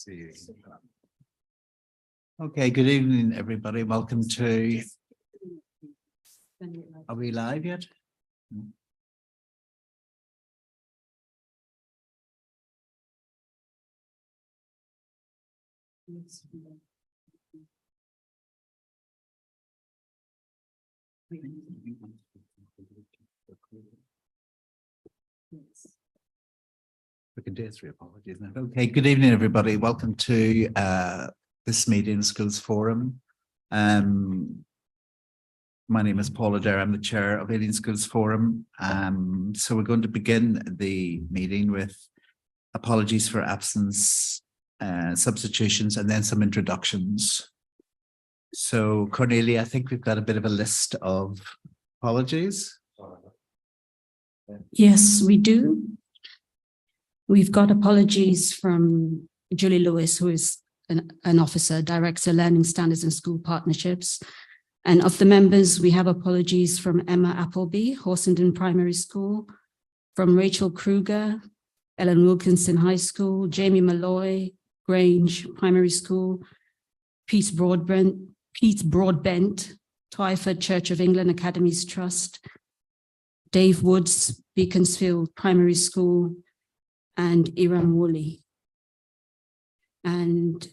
Okay, good evening, everybody. Welcome to. Are we live yet? We can do 3 apologies now. Okay, good evening, everybody. Welcome to this meeting, Schools Forum. My name is Paul Adair. I'm the chair of Ealing Schools Forum. So we're going to begin the meeting with apologies for absence, substitutions, and then some introductions. So Cornelia, I think we've got a bit of a list of apologies. Yes, we do. We've got apologies from Julie Lewis, who is an officer, director, learning standards and school partnerships. And of the members, we have apologies from Emma Appleby, Horsenden Primary School, from Rachel Kruger, Ellen Wilkinson High School, Jamie Malloy, Grange Primary School, Pete Broadbent, Twyford Church of England Academies Trust, Dave Woods, Beaconsfield Primary School, and Iram Woolley. And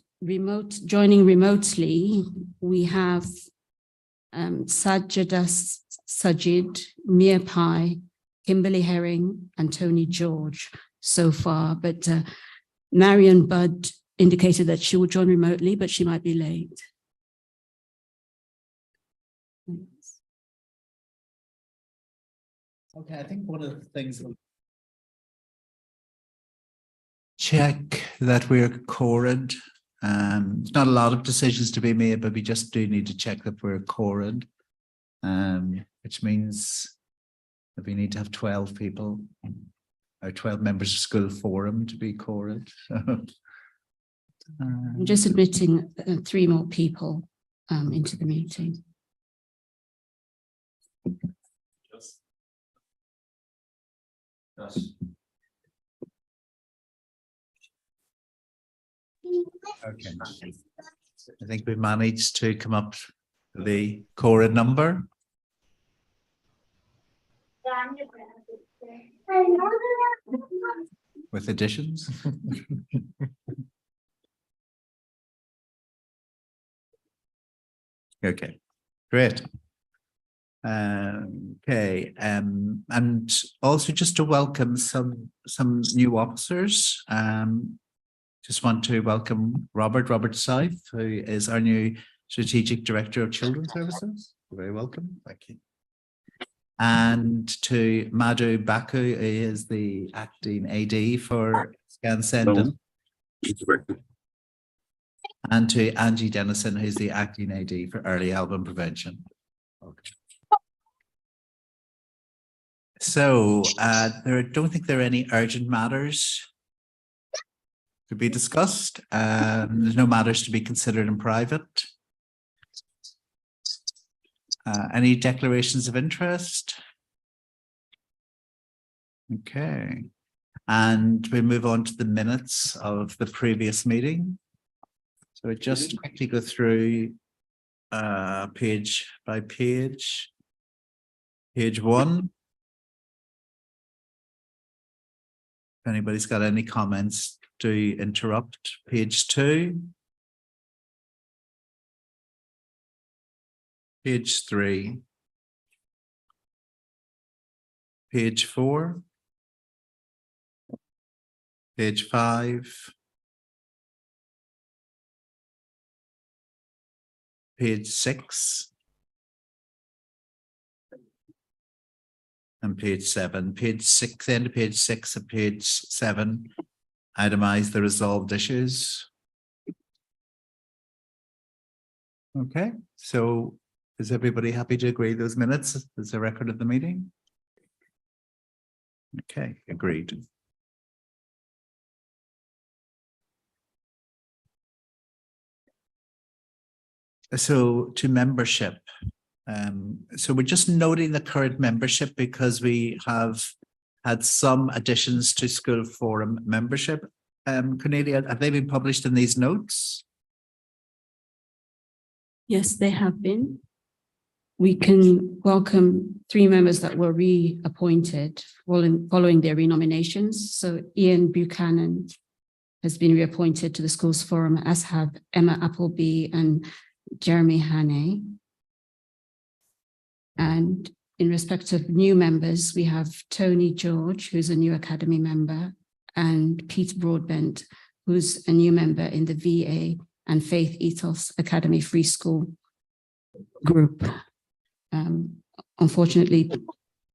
joining remotely, we have Sajida Sajid, Mia Pai, Kimberly Herring, and Tony George so far. But Marion Budd indicated that she will join remotely, but she might be late. Okay, I think one of the things check that we're quorate. There's not a lot of decisions to be made, but we just do need to check that we're quorate, which means that we need to have 12 people or 12 members of school forum to be quorate. I'm just admitting 3 more people into the meeting. Okay. I think we managed to come up with the quorate number. With additions. Okay, great. Okay, and also just to welcome some new officers. Just want to welcome Robert South, who is our new Strategic Director of Children's Services. You're very welcome. Thank you. And to Madhu Baku, who is the acting AD for Scansendon. And to Angie Dennison, who's the acting AD for Early Album Prevention. Okay. So I don't think there are any urgent matters to be discussed. There's no matters to be considered in private. Any declarations of interest? Okay. And we move on to the minutes of the previous meeting. So we just quickly go through page by page. Page 1. If anybody's got any comments, do interrupt. Page 2. Page 3. Page 4. Page 5. Page 6. And page 7. Page 6, end of page 6 and page 7. Itemize the resolved issues. Okay, so is everybody happy to agree those minutes as a record of the meeting? Okay, agreed. So to membership. So we're just noting the current membership because we have had some additions to School Forum membership. Cornelia, have they been published in these notes? Yes, they have been. We can welcome 3 members that were reappointed following their renominations. So Ian Buchanan has been reappointed to the Schools Forum, as have Emma Appleby and Jeremy Hannay. And in respect of new members, we have Tony George, who's a new Academy member, and Pete Broadbent, who's a new member in the VA and Faith Ethos Academy Free School group. Unfortunately,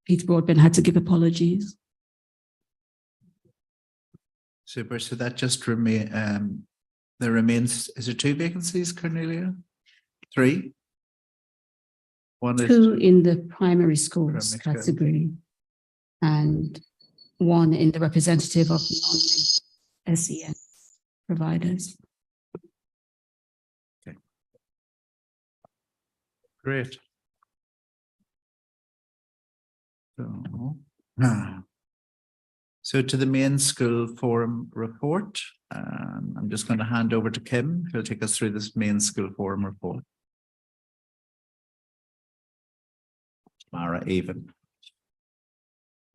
Pete Broadbent had to give apologies. Super. So that just there remains, is it 2 vacancies, Cornelia? 3? One is 2 in the primary schools Primary school. category and 1 in the representative of non-SEN providers. great. So to the main school forum report, I'm just going to hand over to Kim, who'll take us through this main school forum report. Mara, even.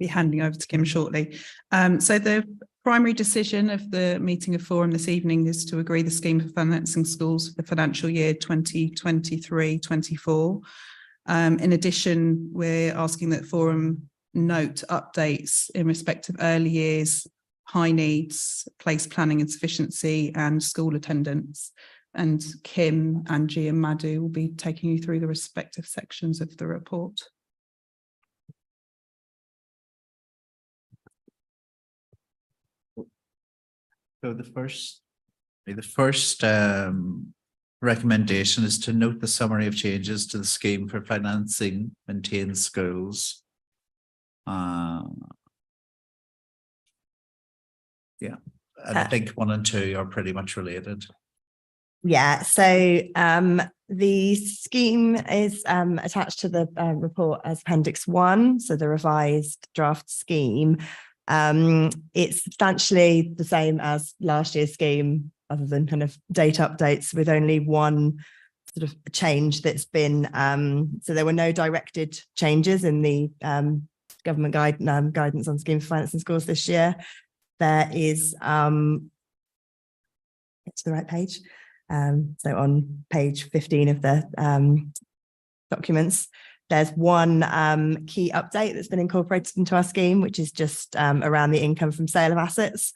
Be handing over to Kim shortly. So the primary decision of the meeting of Forum this evening is to agree the scheme for financing schools for the financial year 2023-24. In addition, we're asking that Forum note updates in respect of early years, high needs, place planning and sufficiency, and school attendance. And Kim, Angie and Madhu will be taking you through the respective sections of the report. So the first recommendation is to note the summary of changes to the scheme for financing maintained schools. Yeah, and I think 1 and 2 are pretty much related. Yeah, so the scheme is attached to the report as Appendix 1, so the revised draft scheme. It's substantially the same as last year's scheme, other than kind of date updates, with only 1 sort of change that's been, so there were no directed changes in the government guidance on scheme for financing schools this year. There is, it's the right page. So on page 15 of the documents, there's 1 key update that's been incorporated into our scheme, which is just around the income from sale of assets.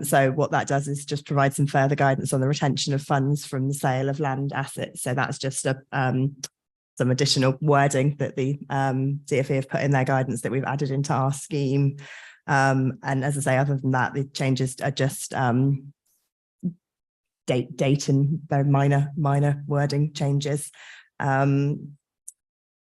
So what that does is just provide some further guidance on the retention of funds from the sale of land assets. So that's just some additional wording that the DfE have put in their guidance that we've added into our scheme. And as I say, other than that, the changes are just date and very minor wording changes.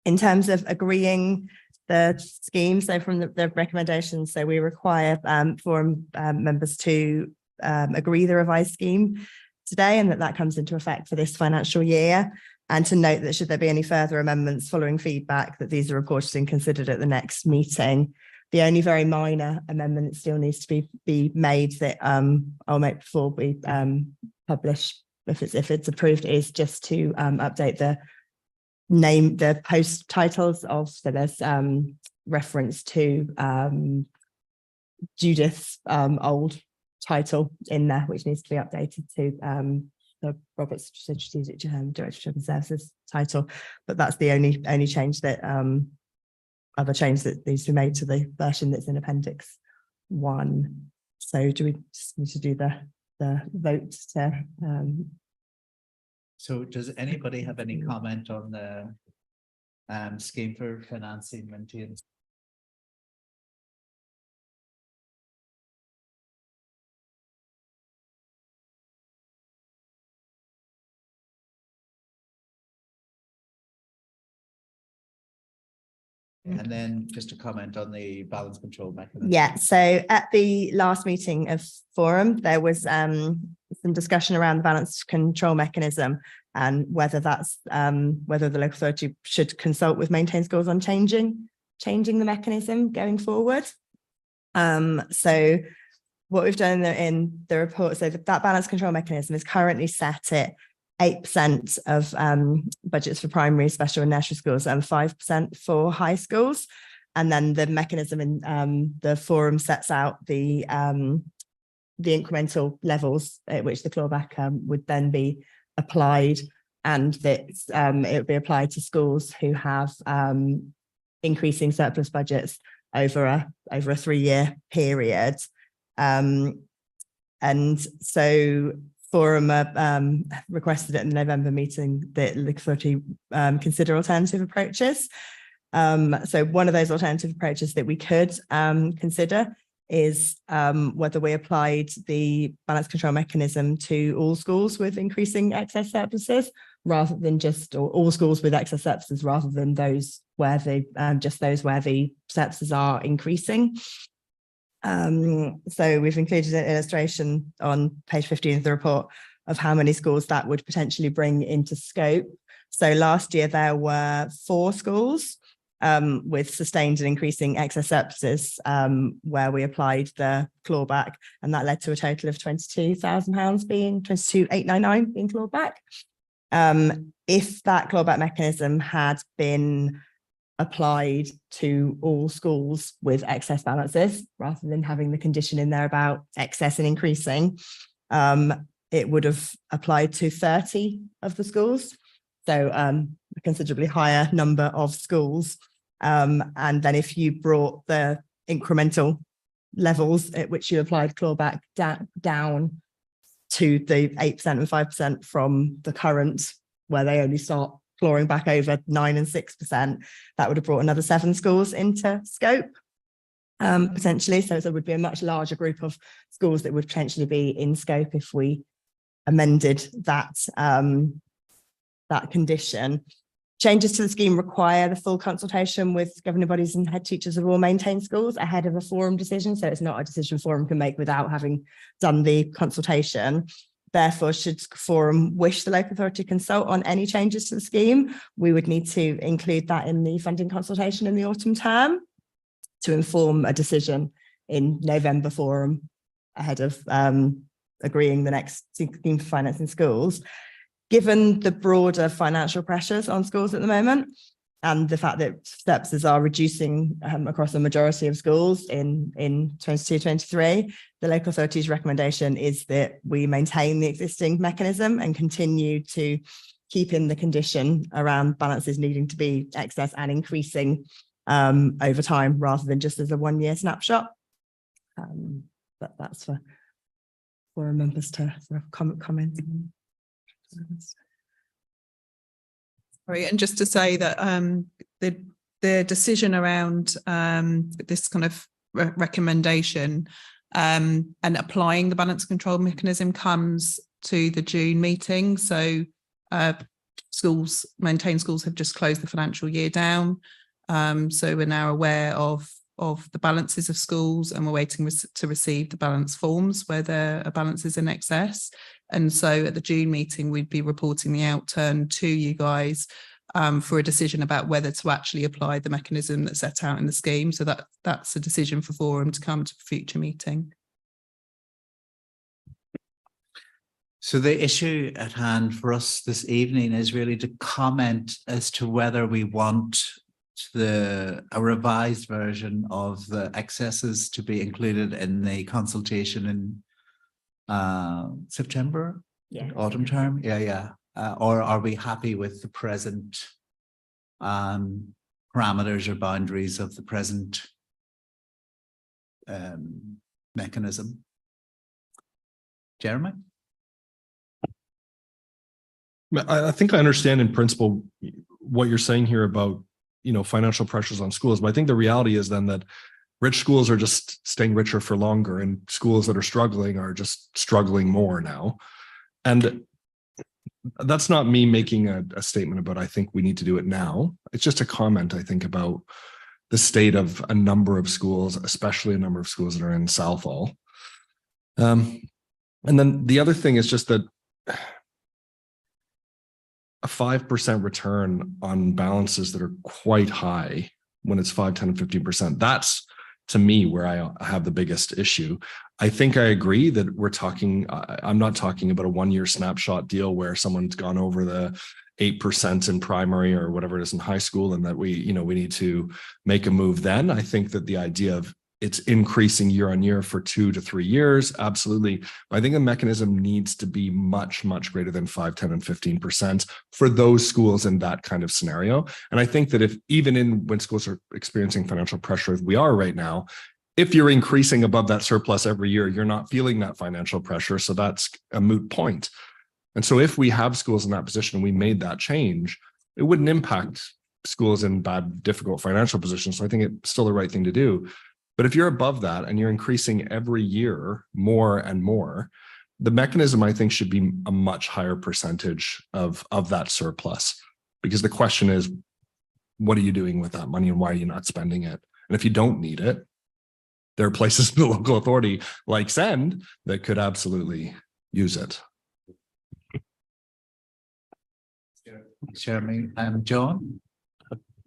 In terms of agreeing the scheme, so from the recommendations, so we require forum members to agree the revised scheme today, and that comes into effect for this financial year. And to note that should there be any further amendments following feedback, that these are reported and considered at the next meeting. The only very minor amendment that still needs to be made that I'll make before we publish, if it's approved, is just to update the name, the post titles of, so there's reference to Judith's old title in there, which needs to be updated to the Robert's Strategic Director of Children's Services title. But that's the only change that other change that needs to be made to the version that's in Appendix 1. So do we just need to do the vote to So does anybody have any comment on the scheme for financing maintained? And then just a comment on the balance control mechanism. Yeah, so at the last meeting of Forum, there was some discussion around the balance control mechanism and whether that's whether the local authority should consult with Maintain Schools on changing the mechanism going forward. So what we've done in the report, so that balance control mechanism is currently set at 8% of budgets for primary, special and nursery schools and 5% for high schools. And then the mechanism in the forum sets out the incremental levels at which the clawback would then be applied, and that it would be applied to schools who have increasing surplus budgets over a 3-year period. And so Forum requested at the November meeting that the authority consider alternative approaches. So one of those alternative approaches that we could consider is whether we applied the balance control mechanism to all schools with increasing excess surpluses, rather than just or all schools with excess surpluses, rather than those where the just those where the surpluses are increasing. So we've included an illustration on page 15 of the report of how many schools that would potentially bring into scope. So last year there were 4 schools with sustained and increasing excess surpluses where we applied the clawback, and that led to a total of £22,000 being £22,899 being clawed back. If that clawback mechanism had been applied to all schools with excess balances, rather than having the condition in there about excess and increasing, it would have applied to 30 of the schools. So a considerably higher number of schools. And then if you brought the incremental levels at which you applied clawback down to the 8% and 5% from the current, where they only start clawing back over 9% and 6%, that would have brought another 7 schools into scope, potentially. So it would be a much larger group of schools that would potentially be in scope if we amended that, that condition. Changes to the scheme require the full consultation with governing bodies and head teachers of all maintained schools ahead of a forum decision. So it's not a decision forum can make without having done the consultation. Therefore, should forum wish the local authority to consult on any changes to the scheme, we would need to include that in the funding consultation in the autumn term to inform a decision in November forum ahead of agreeing the next scheme for financing schools. Given the broader financial pressures on schools at the moment, and the fact that surpluses are reducing across the majority of schools in 22-23, the local authority's recommendation is that we maintain the existing mechanism and continue to keep in the condition around balances needing to be excess and increasing over time, rather than just as a 1-year snapshot. But that's for members to sort of comment. Sorry, and just to say that the decision around this kind of recommendation and applying the balance control mechanism comes to the June meeting. So maintained schools have just closed the financial year down. So we're now aware of the balances of schools, and we're waiting to receive the balance forms where there are balances in excess. And so at the June meeting, we'd be reporting the outturn to you guys for a decision about whether to actually apply the mechanism that's set out in the scheme. So that's a decision for forum to come to a future meeting. So the issue at hand for us this evening is really to comment as to whether we want a revised version of the excesses to be included in the consultation in September, autumn term. Or are we happy with the present parameters or boundaries of the present mechanism? Jeremy? I think I understand in principle what you're saying here about, financial pressures on schools, but I think the reality is then that rich schools are just staying richer for longer, and schools that are struggling are just struggling more now. And that's not me making a statement about I think we need to do it now. It's just a comment, I think, about the state of a number of schools, especially a number of schools that are in Southall. And then the other thing is just that a 5% return on balances that are quite high when it's 5, 10, and 15%. That's, to me where I have the biggest issue. I think I agree that we're talking, I'm not talking about a 1-year snapshot deal where someone's gone over the 8% in primary or whatever it is in high school, and that we need to make a move then. I think that the idea of it's increasing year on year for 2 to 3 years, absolutely. But I think the mechanism needs to be much, much greater than 5, 10, and 15% for those schools in that kind of scenario. And I think that if even when schools are experiencing financial pressure as we are right now, if you're increasing above that surplus every year, you're not feeling that financial pressure. So that's a moot point. And so if we have schools in that position and we made that change, it wouldn't impact schools in bad, difficult financial positions. So I think it's still the right thing to do. But if you're above that and you're increasing every year more and more, the mechanism, I think, should be a much higher percentage of that surplus. Because the question is, what are you doing with that money and why are you not spending it? And if you don't need it, there are places in the local authority like Send that could absolutely use it. Jeremy and John.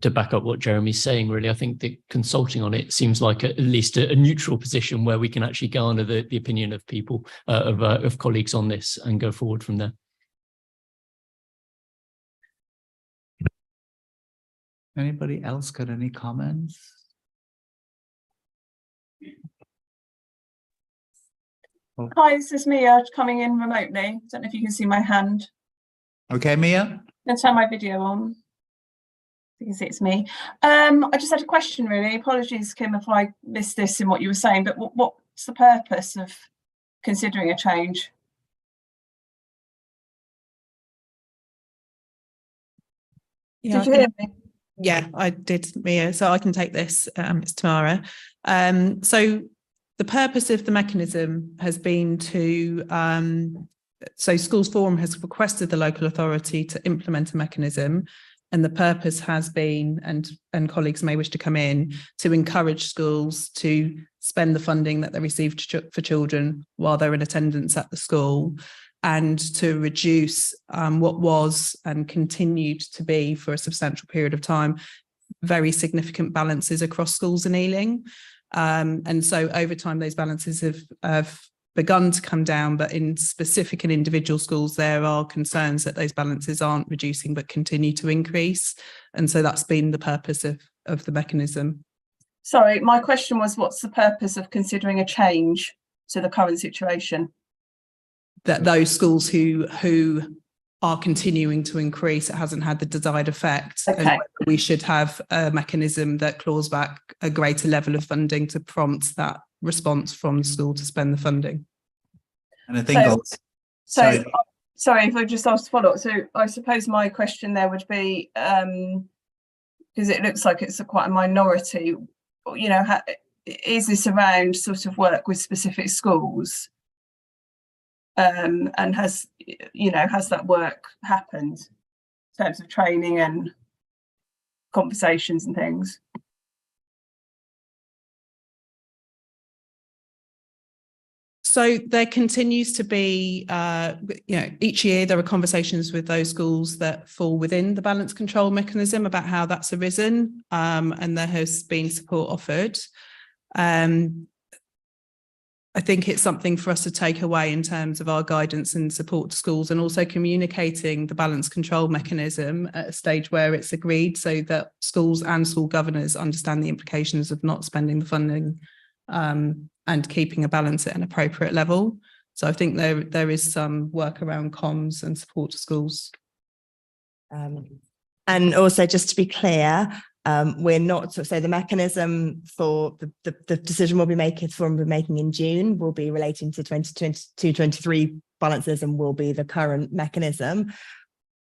To back up what Jeremy's saying, really, I think that consulting on it seems like at least a neutral position where we can actually garner the opinion of people, of colleagues on this and go forward from there. Anybody else got any comments? Hi, this is Mia coming in remotely. Don't know if you can see my hand. Okay, Mia. Let's turn my video on. You can see it's me. I just had a question, really. Apologies, Kim, if I missed this in what you were saying, but what's the purpose of considering a change? Yeah, Did you hear me? Yeah, I did, Mia. So I can take this. It's Tamara. So the purpose of the mechanism has been to, so Schools Forum has requested the local authority to implement a mechanism, and the purpose has been, and colleagues may wish to come in, to encourage schools to spend the funding that they receive for children while they're in attendance at the school, and to reduce what was and continued to be for a substantial period of time very significant balances across schools in Ealing. And so over time, those balances have begun to come down, but in specific and individual schools, there are concerns that those balances aren't reducing, but continue to increase. And so that's been the purpose of the mechanism. Sorry, my question was, what's the purpose of considering a change to the current situation? That those schools who are continuing to increase, it hasn't had the desired effect. Okay. And we should have a mechanism that claws back a greater level of funding to prompt that response from the school to spend the funding. And I think sorry, if I just asked to follow up. So I suppose my question there would be, because it looks like it's quite a minority, you know, is this around sort of work with specific schools? And has that work happened in terms of training and conversations and things? So there continues to be, each year there are conversations with those schools that fall within the balance control mechanism about how that's arisen, and there has been support offered. I think it's something for us to take away in terms of our guidance and support to schools, and also communicating the balance control mechanism at a stage where it's agreed, so that schools and school governors understand the implications of not spending the funding and keeping a balance at an appropriate level. So I think there is some work around comms and support to schools. And also, just to be clear, we're not, so the mechanism for the decision we'll be making in June will be relating to 2022-23 balances and will be the current mechanism.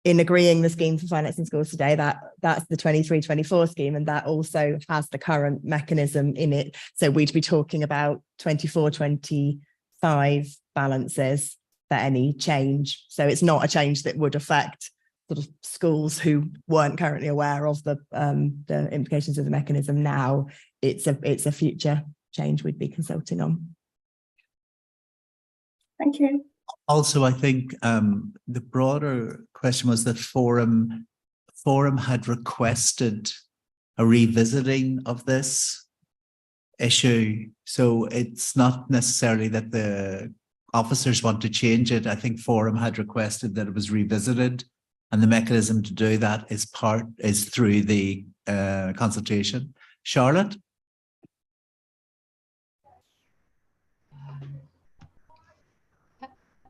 In agreeing the scheme for financing schools today, that's the 23-24 scheme, and that also has the current mechanism in it. So we'd be talking about 24-25 balances for any change. So it's not a change that would affect sort of schools who weren't currently aware of the implications of the mechanism now. It's a future change we'd be consulting on. Thank you. also, I think the broader question was that Forum had requested a revisiting of this. issue. So it's not necessarily that the officers want to change it. I think Forum had requested that it was revisited, and the mechanism to do that is through the consultation. Charlotte?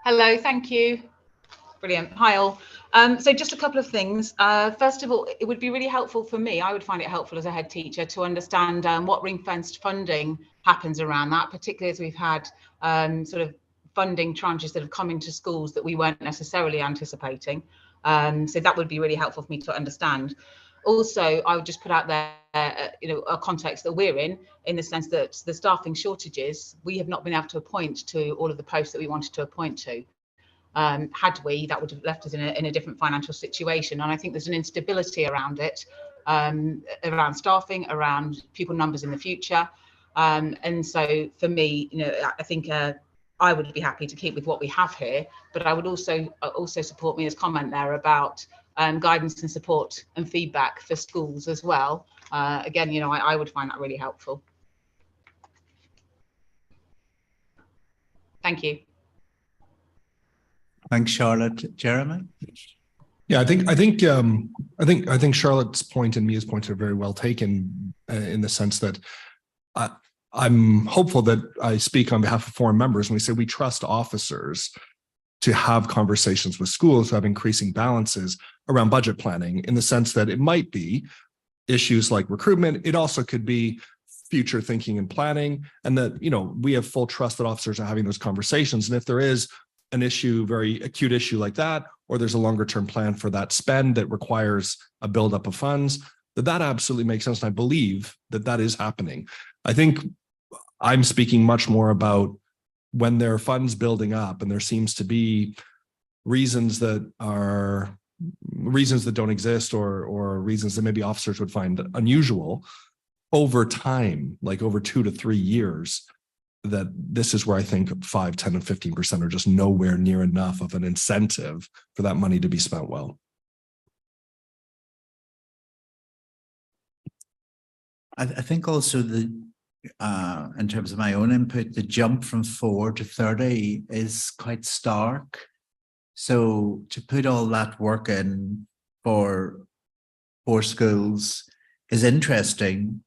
Hello, thank you. Brilliant. Hi all. So just a couple of things. First of all, it would be really helpful for me, I would find it helpful as a head teacher to understand what ring-fenced funding happens around that, particularly as we've had sort of funding tranches that have come into schools that we weren't necessarily anticipating. So that would be really helpful for me to understand. Also, I would just put out there, a context that we're in the sense that the staffing shortages, we have not been able to appoint to all of the posts that we wanted to appoint to. Had we, that would have left us in a different financial situation. And I think there's an instability around it, around staffing, around pupil numbers in the future. And so for me, I think I would be happy to keep with what we have here, but I would also support Mia's comment there about guidance and support and feedback for schools as well. Again, I would find that really helpful. Thank you. Thanks, Charlotte. Jeremy? Yeah, I think Charlotte's point and Mia's point are very well taken in the sense that I'm hopeful that I speak on behalf of Forum members when we say we trust officers to have conversations with schools who have increasing balances around budget planning, in the sense that it might be issues like recruitment. It also could be future thinking and planning, and that, we have full trust that officers are having those conversations. And if there is an issue, very acute issue like that, or there's a longer term plan for that spend that requires a buildup of funds, that absolutely makes sense. And I believe that is happening. I think I'm speaking much more about when there are funds building up and there seems to be reasons that don't exist, or reasons that maybe officers would find unusual over time, like over 2 to 3 years. That this is where I think 5, 10, and 15% are just nowhere near enough of an incentive for that money to be spent well. I think also in terms of my own input, the jump from 4 to 30 is quite stark. So to put all that work in for 4 schools is interesting.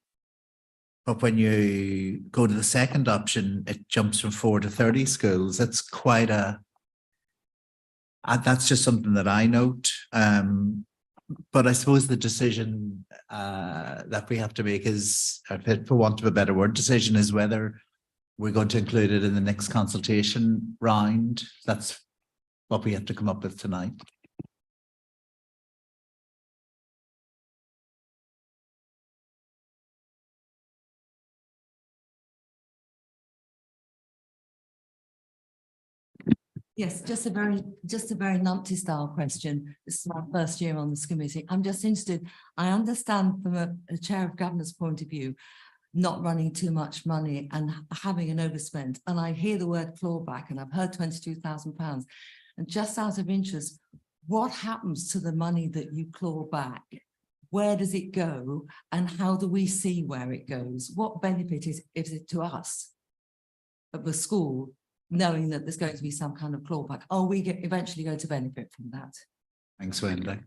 But when you go to the second option, it jumps from 4 to 30 schools. That's quite that's just something that I note. But I suppose the decision that we have to make is, for want of a better word, decision is whether we're going to include it in the next consultation round. That's what we have to come up with tonight. Yes, just a very numpty style question. This is my first year on this committee. I'm just interested. I understand from a chair of governance point of view, not running too much money and having an overspend. And I hear the word clawback, and I've heard £22,000. And just out of interest, what happens to the money that you claw back? Where does it go? And how do we see where it goes? What benefit is it to us at the school, knowing that there's going to be some kind of clawback? Are we eventually going to benefit from that? Thanks, Wendy.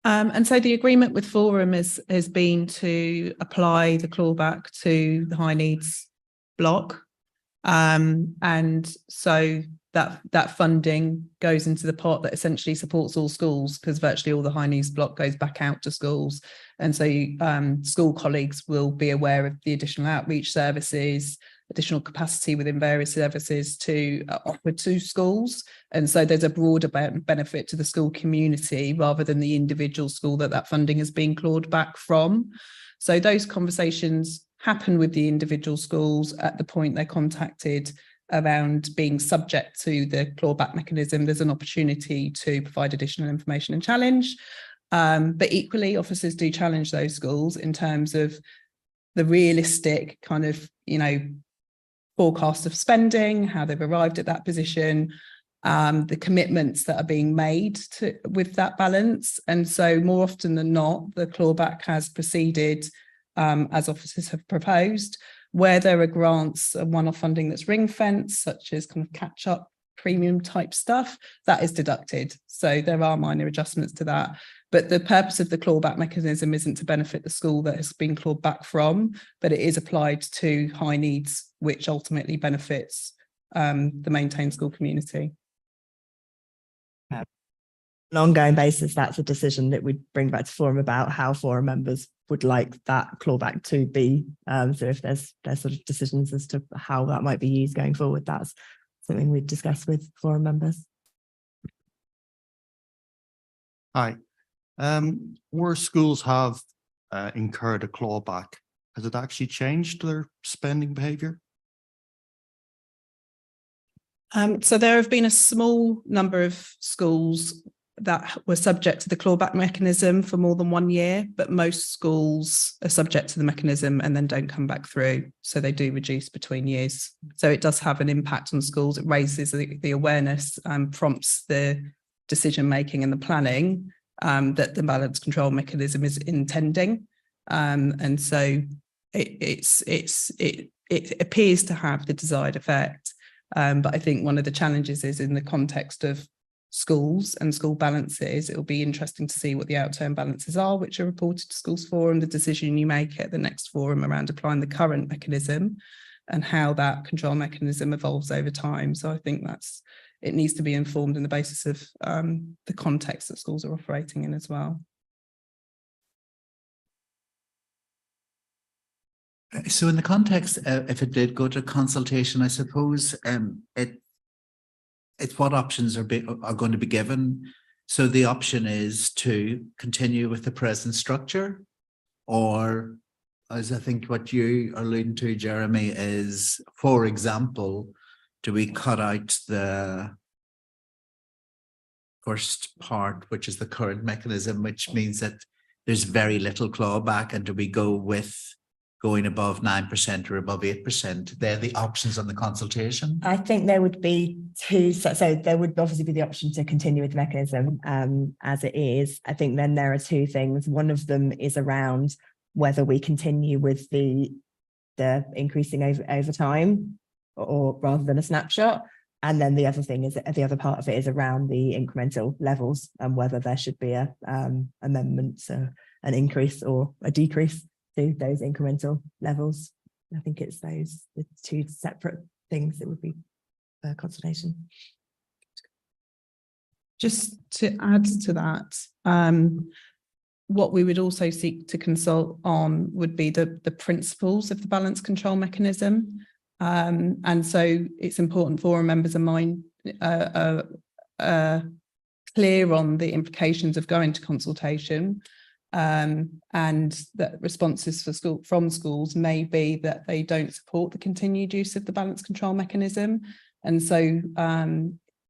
And so the agreement with Forum has been to apply the clawback to the high needs block. And so that funding goes into the pot that essentially supports all schools, because virtually all the high needs block goes back out to schools. And so school colleagues will be aware of the additional outreach services, additional capacity within various services to offer to schools. And so there's a broader benefit to the school community rather than the individual school that funding is being clawed back from. So those conversations happen with the individual schools at the point they're contacted around being subject to the clawback mechanism. There's an opportunity to provide additional information and challenge. But equally, officers do challenge those schools in terms of the realistic kind of, forecast of spending, how they've arrived at that position, the commitments that are being made with that balance. And so more often than not, the clawback has proceeded as officers have proposed. Where there are grants and one-off funding that's ring-fenced, such as kind of catch-up premium type stuff, that is deducted. So there are minor adjustments to that. But the purpose of the clawback mechanism isn't to benefit the school that has been clawed back from, but it is applied to high needs, which ultimately benefits the maintained school community. On an ongoing basis, that's a decision that we'd bring back to forum about how forum members would like that clawback to be. So if there's sort of decisions as to how that might be used going forward, that's something we'd discuss with forum members. Hi. Where schools have incurred a clawback, has it actually changed their spending behaviour? So there have been a small number of schools that were subject to the clawback mechanism for more than 1 year, but most schools are subject to the mechanism and then don't come back through. So they do reduce between years. So it does have an impact on schools. It raises the awareness and prompts the decision making and the planning that the balance control mechanism is intending. And so it appears to have the desired effect. But I think one of the challenges is in the context of schools and school balances. It will be interesting to see what the outturn balances are, which are reported to Schools Forum, the decision you make at the next forum around applying the current mechanism and how that control mechanism evolves over time. So I think it needs to be informed on the basis of the context that schools are operating in as well. So in the context, if it did go to consultation, I suppose it's what options are going to be given. So the option is to continue with the present structure, or as I think what you are alluding to, Jeremy, is, for example, do we cut out the first part, which is the current mechanism, which means that there's very little clawback, and do we go with going above 9% or above 8%? They're the options on the consultation. I think there would be two. So there would obviously be the option to continue with the mechanism as it is. I think then there are two things. One of them is around whether we continue with the increasing over time, or rather than a snapshot. And then the other thing is, the other part of it is around the incremental levels and whether there should be a amendment, so an increase or a decrease to those incremental levels. I think it's the two separate things that would be consultation. Just to add to that, what we would also seek to consult on would be the principles of the balance control mechanism. And so it's important for our members of mine clear on the implications of going to consultation. And that responses from schools may be that they don't support the continued use of the balance control mechanism. And so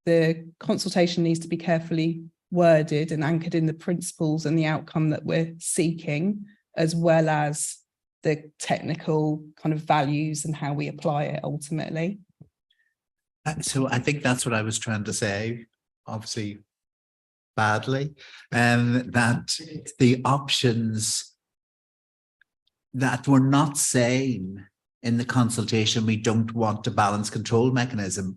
the consultation needs to be carefully worded and anchored in the principles and the outcome that we're seeking, as well as the technical kind of values and how we apply it ultimately. So I think that's what I was trying to say, obviously badly, that the options that we're not saying in the consultation we don't want a balance control mechanism.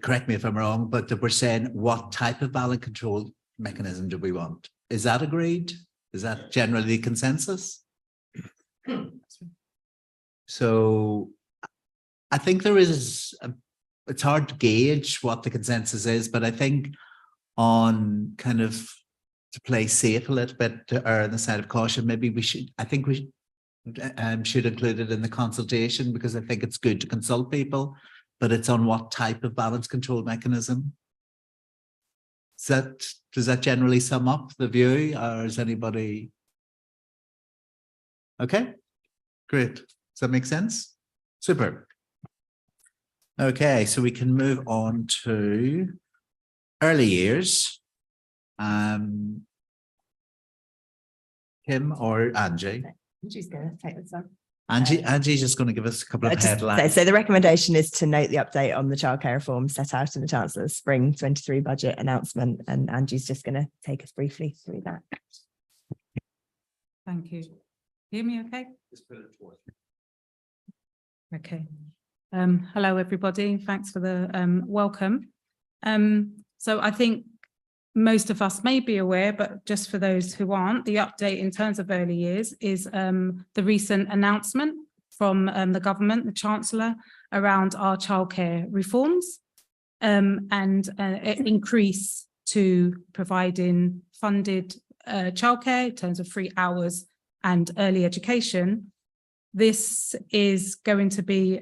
Correct me if I'm wrong, but that we're saying what type of balance control mechanism do we want? Is that agreed? Is that generally the consensus? So I think there is, it's hard to gauge what the consensus is, but I think on kind of to play safe a little bit, to err on the side of caution, maybe we should, I think we should include it in the consultation, because I think it's good to consult people, but it's on what type of balance control mechanism. Does that generally sum up the view, or is anybody? Okay, great. Does that make sense? Super. Okay, so we can move on to early years. Kim or Angie? Angie's going to take this on. Angie's just going to give us a couple of headlines. So the recommendation is to note the update on the childcare reform set out in the Chancellor's Spring 23 budget announcement, and Angie's just going to take us briefly through that. Thank you. Hear me okay? Okay. Hello, everybody. Thanks for the welcome. So I think most of us may be aware, but just for those who aren't, the update in terms of early years is the recent announcement from the government, the Chancellor, around our childcare reforms and an increase to providing funded childcare in terms of 3 hours and early education. This is going to be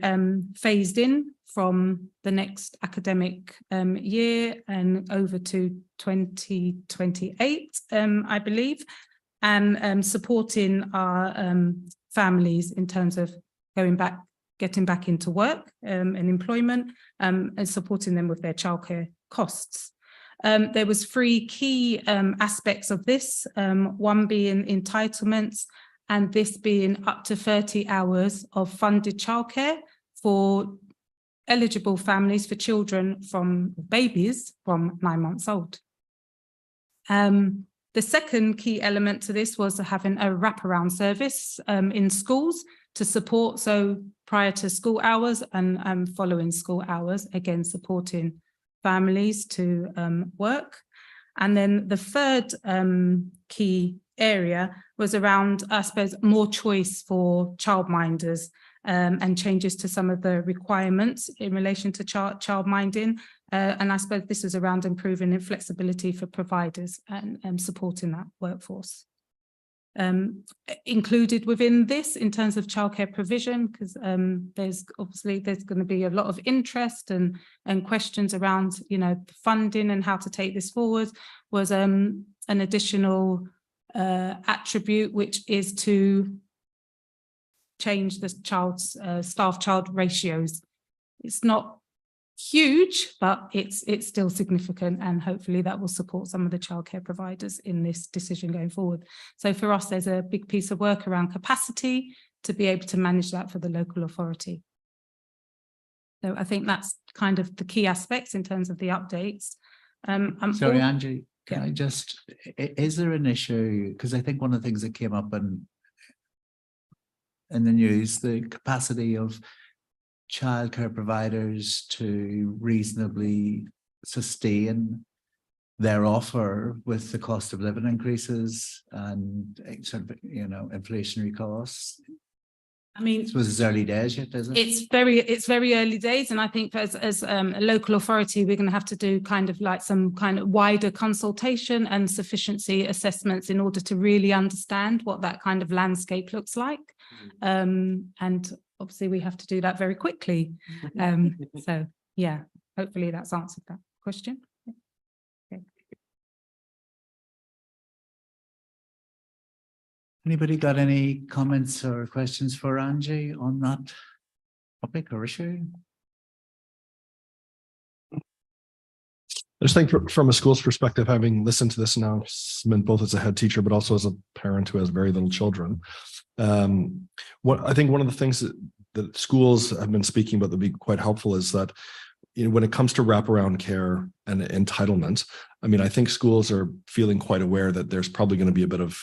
phased in from the next academic year and over to 2028, I believe, and supporting our families in terms of getting back into work and employment, and supporting them with their childcare costs. There was 3 key aspects of this, one being entitlements, and this being up to 30 hours of funded childcare for eligible families for children from babies from 9 months old. The second key element to this was having a wraparound service in schools to support, so prior to school hours and following school hours, again, supporting families to work. And then the third key area was around, I suppose, more choice for childminders and changes to some of the requirements in relation to childminding. And I suppose this was around improving flexibility for providers and supporting that workforce. Included within this in terms of childcare provision, because there's going to be a lot of interest and questions around, you know, funding and how to take this forward, was an additional attribute, which is to change the staff-child ratios. It's not huge, but it's still significant, and hopefully that will support some of the childcare providers in this decision going forward. So for us, there's a big piece of work around capacity to be able to manage that for the local authority. So I think that's kind of the key aspects in terms of the updates. Sorry, Angie, can I just, is there an issue? Because I think one of the things that came up in the news, the capacity of childcare providers to reasonably sustain their offer with the cost of living increases and sort of, you know, inflationary costs. I mean, I suppose it's early days yet, isn't it? It's very early days, and I think as a local authority, we're going to have to do kind of like some kind of wider consultation and sufficiency assessments in order to really understand what that kind of landscape looks like. And obviously we have to do that very quickly. So yeah, hopefully that's answered that question. Okay. Anybody got any comments or questions for Angie on that topic or issue? I just think from a school's perspective, having listened to this announcement, both as a head teacher, but also as a parent who has very little children, what I think one of the things that schools have been speaking about that would be quite helpful is that, you know, when it comes to wraparound care and entitlement, I mean, I think schools are feeling quite aware that there's probably going to be a bit of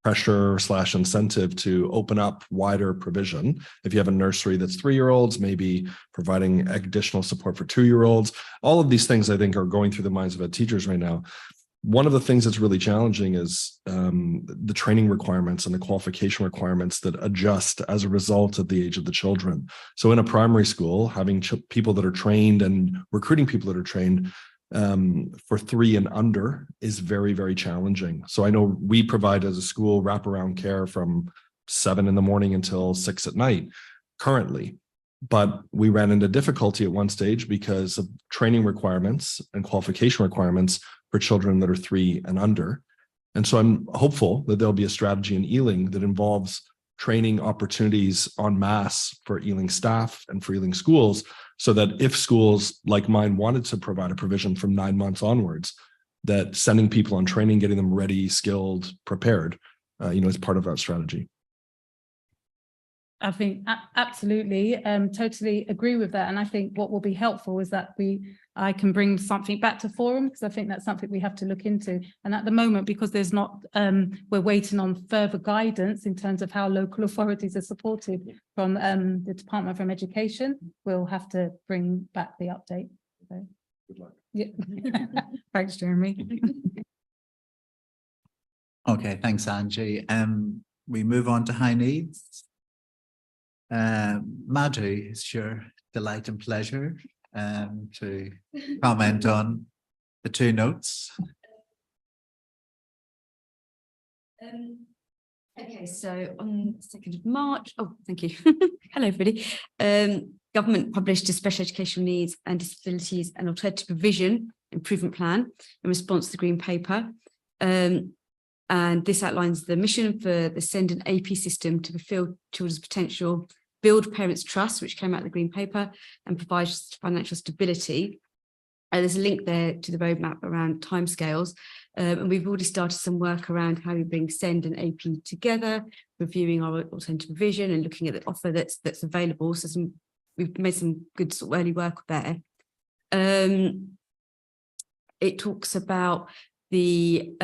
pressure / incentive to open up wider provision. If you have a nursery that's 3-year-olds, maybe providing additional support for 2-year-olds, all of these things I think are going through the minds of ed teachers right now. One of the things that's really challenging is the training requirements and the qualification requirements that adjust as a result of the age of the children. So in a primary school, having people that are trained and recruiting people that are trained for 3 and under is very, very challenging. So I know we provide as a school wraparound care from 7 in the morning until 6 at night currently. But we ran into difficulty at one stage because of training requirements and qualification requirements for children that are 3 and under. And so I'm hopeful that there'll be a strategy in Ealing that involves training opportunities en masse for Ealing staff and for Ealing schools, so that if schools like mine wanted to provide a provision from 9 months onwards, that sending people on training, getting them ready, skilled, prepared, you know, is part of that strategy. I think absolutely, totally agree with that. And I think what will be helpful is that I can bring something back to forum, because I think that's something we have to look into. And at the moment, because there's not, we're waiting on further guidance in terms of how local authorities are supported from the Department of Education, we'll have to bring back the update. So, Good luck. yeah. Thanks, Jeremy. Okay, thanks, Angie. We move on to high needs. Madhu, it's your delight and pleasure to comment on the two notes. Okay, so on the 2nd of March, oh, thank you. Hello, everybody. Government published a special educational needs and disabilities and alternative provision improvement plan in response to the Green Paper. And this outlines the mission for the SEND and AP system to fulfill children's potential, build parents' trust, which came out of the Green Paper, and provides financial stability. There's a link there to the roadmap around timescales. And we've already started some work around how we bring SEND and AP together, reviewing our alternative provision and looking at the offer that's available. So we've made some good sort of early work there. It talks about the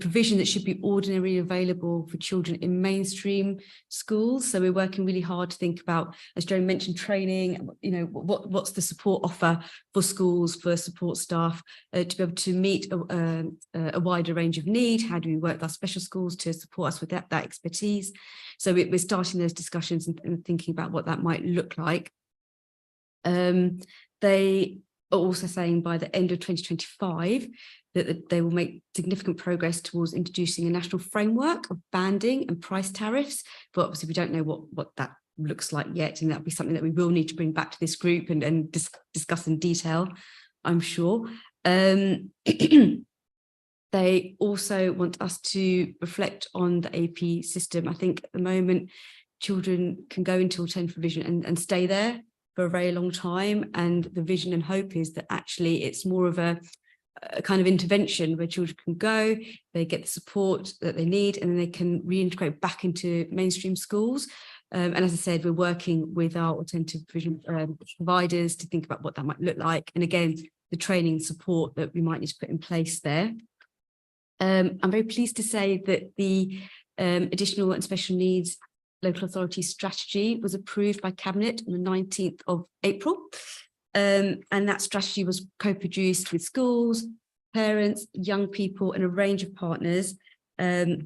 provision that should be ordinarily available for children in mainstream schools. So we're working really hard to think about, as Joan mentioned, training, you know, what's the support offer for schools, for support staff to be able to meet a wider range of need. How do we work with our special schools to support us with that expertise? So we're starting those discussions and thinking about what that might look like. They are also saying by the end of 2025, that they will make significant progress towards introducing a national framework of banding and price tariffs. But obviously we don't know what that looks like yet. And that'll be something that we will need to bring back to this group and discuss in detail, I'm sure. They also want us to reflect on the AP system. I think at the moment, children can go into alternative provision and stay there for a very long time. And the vision and hope is that actually it's more of a kind of intervention where children can go, they get the support that they need, and then they can reintegrate back into mainstream schools. And as I said, we're working with our alternative provision providers to think about what that might look like. And again, the training support that we might need to put in place there. I'm very pleased to say that the additional and special needs local authority strategy was approved by Cabinet on the 19th of April. And that strategy was co-produced with schools, parents, young people, and a range of partners. We're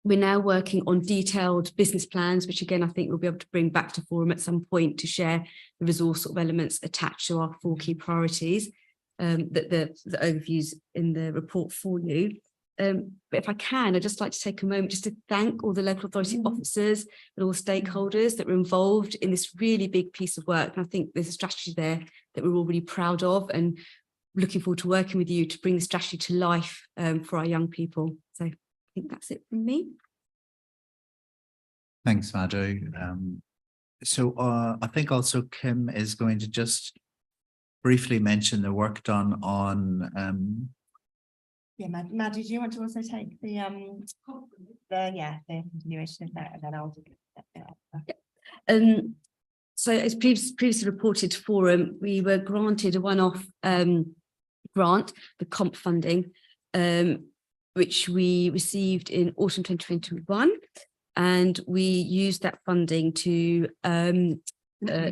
now working on detailed business plans, which again, I think we'll be able to bring back to forum at some point to share the resource sort of elements attached to our 4 key priorities, that the overviews in the report for you. But if I can, I'd just like to take a moment just to thank all the local authority officers and all stakeholders that were involved in this really big piece of work. And I think there's a strategy there that we're all really proud of, and looking forward to working with you to bring the strategy to life for our young people. So I think that's it from me. Thanks, Madhu. So I think also Kim is going to just briefly mention the work done on Yeah, Madhu, do you want to also take the continuation of that, and then I'll do it. So as previously reported to forum, we were granted a one-off grant, the comp funding, which we received in autumn 2021, and we used that funding to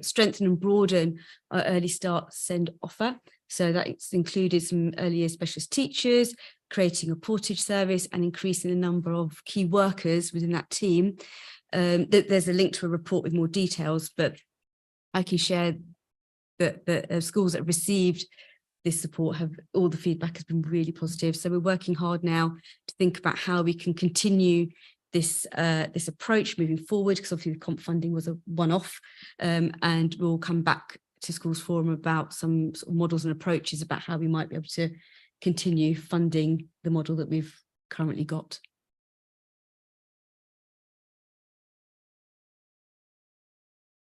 strengthen and broaden our early start SEND offer. So that's included some early year specialist teachers, creating a portage service, and increasing the number of key workers within that team. There's a link to a report with more details, but I can share that the schools that have received this support have, all the feedback has been really positive. So we're working hard now to think about how we can continue this approach moving forward, because obviously the comp funding was a one-off, and we'll come back to Schools Forum about some sort of models and approaches about how we might be able to continue funding the model that we've currently got.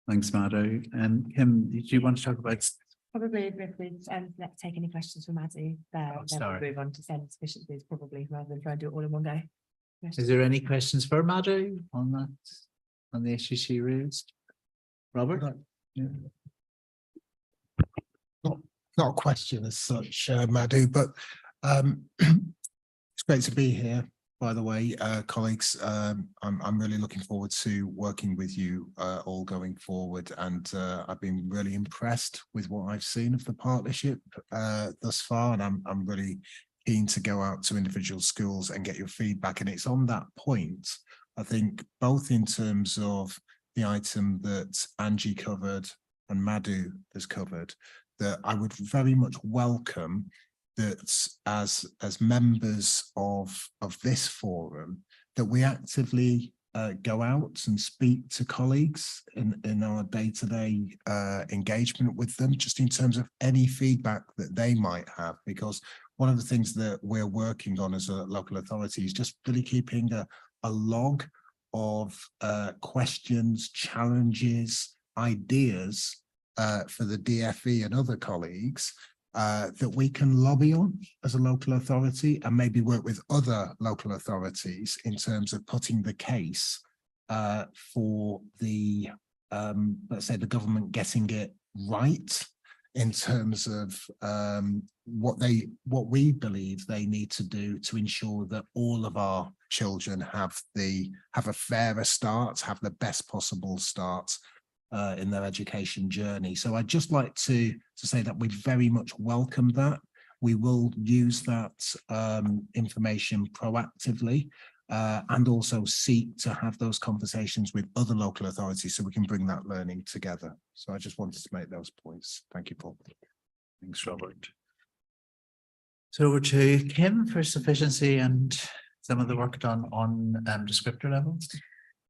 Thanks, Madhu. Kim, do you want to talk about? Probably if we let's take any questions from Madhu there, Oh, and then we'll move on to SEND sufficiencies probably, rather than try and do it all in one go. Is there any questions for Madhu on that? on the issues she raised? Robert? Yeah. Not a question as such, Madhu, but it's great to be here. By the way, colleagues, I'm really looking forward to working with you all going forward, and I've been really impressed with what I've seen of the partnership thus far, and I'm really keen to go out to individual schools and get your feedback. And it's on that point, I think, both in terms of the item that Angie covered and Madhu has covered, that I would very much welcome that as members of this forum, that we actively go out and speak to colleagues in our day-to-day engagement with them, just in terms of any feedback that they might have. Because one of the things that we're working on as a local authority is just really keeping a log of questions, challenges, ideas for the DFE and other colleagues that we can lobby on as a local authority, and maybe work with other local authorities in terms of putting the case for the, let's say, the government getting it right in terms of what we believe they need to do to ensure that all of our children have a fairer start, have the best possible start in their education journey. So I'd just like to say that we very much welcome that. We will use that information proactively and also seek to have those conversations with other local authorities so we can bring that learning together. So I just wanted to make those points. Thank you, Paul. Thanks, Robert. So over to Kim for sufficiency and some of the work done on descriptor levels.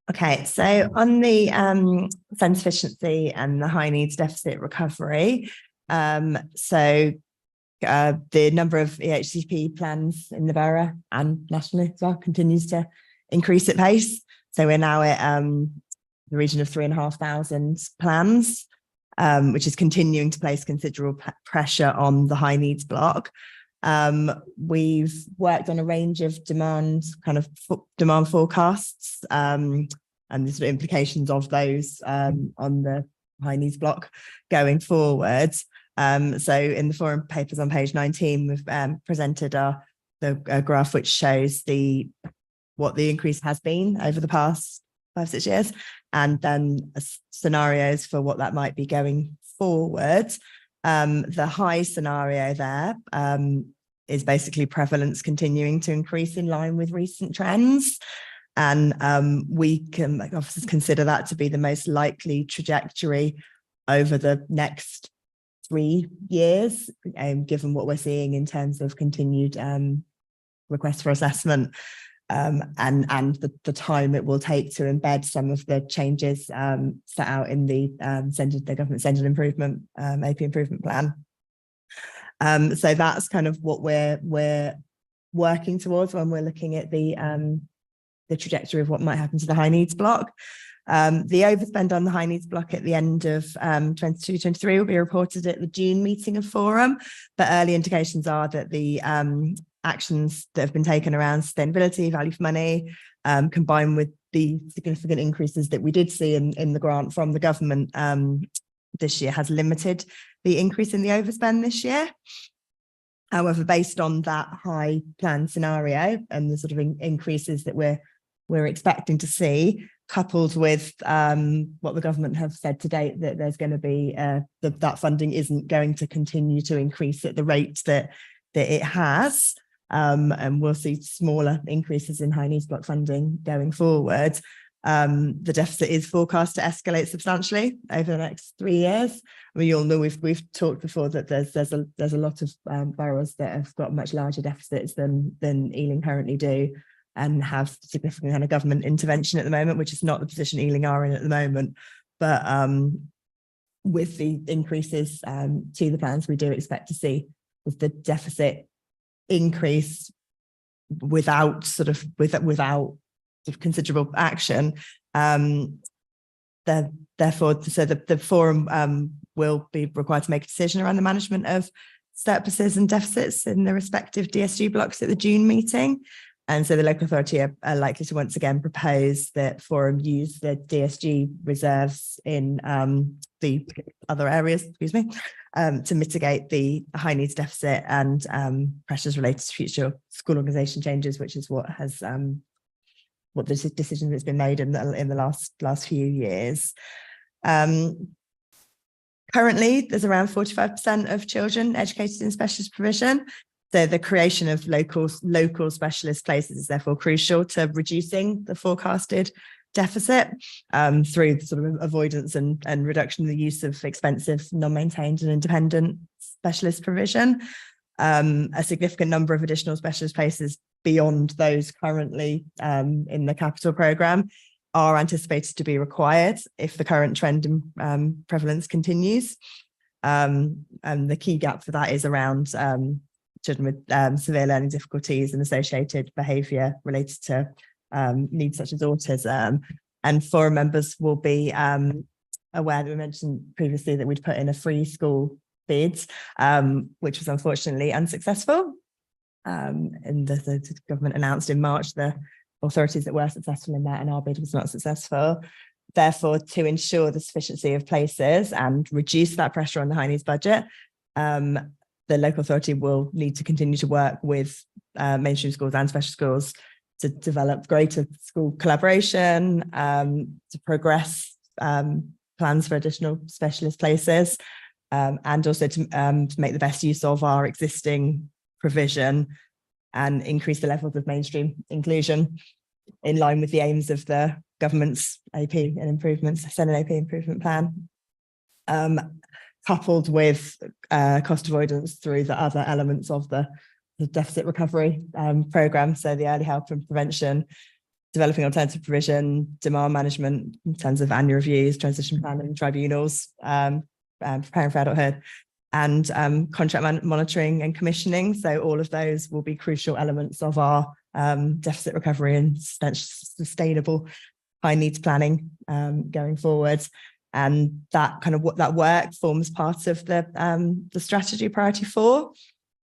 Okay, so on the fund sufficiency and the high needs deficit recovery, the number of EHCP plans in the borough and nationally as well continues to increase at pace. So we're now at the region of 3,500 plans, which is continuing to place considerable pressure on the high needs block. We've worked on a range of demand forecasts and the sort of implications of those on the high needs block going forward. So in the forum papers on page 19, we've presented a graph which shows what the increase has been over the past 5-6 years, and then scenarios for what that might be going forward. The high scenario there is basically prevalence continuing to increase in line with recent trends. And we can, officers, consider that to be the most likely trajectory over the next 3 years, given what we're seeing in terms of continued requests for assessment and the time it will take to embed some of the changes set out in the government centred improvement AP improvement plan. So that's kind of what we're working towards when we're looking at the trajectory of what might happen to the high needs block. The overspend on the high needs block at the end of 22-23 will be reported at the June meeting of Forum, but early indications are that the actions that have been taken around sustainability, value for money, combined with the significant increases that we did see in the grant from the government this year, has limited the increase in the overspend this year. However, based on that high plan scenario and the sort of increases that we're expecting to see, coupled with what the government have said to date, that there's going to be that funding isn't going to continue to increase at the rate that it has, and we'll see smaller increases in high needs block funding going forward. The deficit is forecast to escalate substantially over the next 3 years. I mean, you'll know we've talked before that there's a lot of boroughs that have got much larger deficits than Ealing currently do, and have significant kind of government intervention at the moment, which is not the position Ealing are in at the moment. But with the increases to the plans, we do expect to see the deficit increase without considerable action. Therefore, so the forum will be required to make a decision around the management of surpluses and deficits in the respective DSU blocks at the June meeting. And so the local authority are likely to once again propose that Forum use the DSG reserves in the other areas, to mitigate the high needs deficit and pressures related to future school organisation changes, which is what has what the decision that's been made in the last few years. Currently, there's around 45% of children educated in specialist provision. So the creation of local specialist places is therefore crucial to reducing the forecasted deficit through sort of avoidance and reduction of the use of expensive, non-maintained and independent specialist provision. A significant number of additional specialist places beyond those currently in the capital programme are anticipated to be required if the current trend in prevalence continues. And the key gap for that is around children with severe learning difficulties and associated behaviour related to needs such as autism. And Forum members will be aware that we mentioned previously that we'd put in a free school bid, which was unfortunately unsuccessful. And the government announced in March the authorities that were successful in that, and our bid was not successful. Therefore, to ensure the sufficiency of places and reduce that pressure on the high needs budget, the local authority will need to continue to work with mainstream schools and special schools to develop greater school collaboration, to progress plans for additional specialist places, and also to make the best use of our existing provision and increase the levels of mainstream inclusion in line with the aims of the government's AP and improvements, Senate AP improvement plan, coupled with cost avoidance through the other elements of the deficit recovery programme. So the early help and prevention, developing alternative provision, demand management in terms of annual reviews, transition planning, tribunals, preparing for adulthood, and contract monitoring and commissioning. So all of those will be crucial elements of our deficit recovery and sustainable high needs planning going forward. And that kind of that work forms part of the strategy priority 4.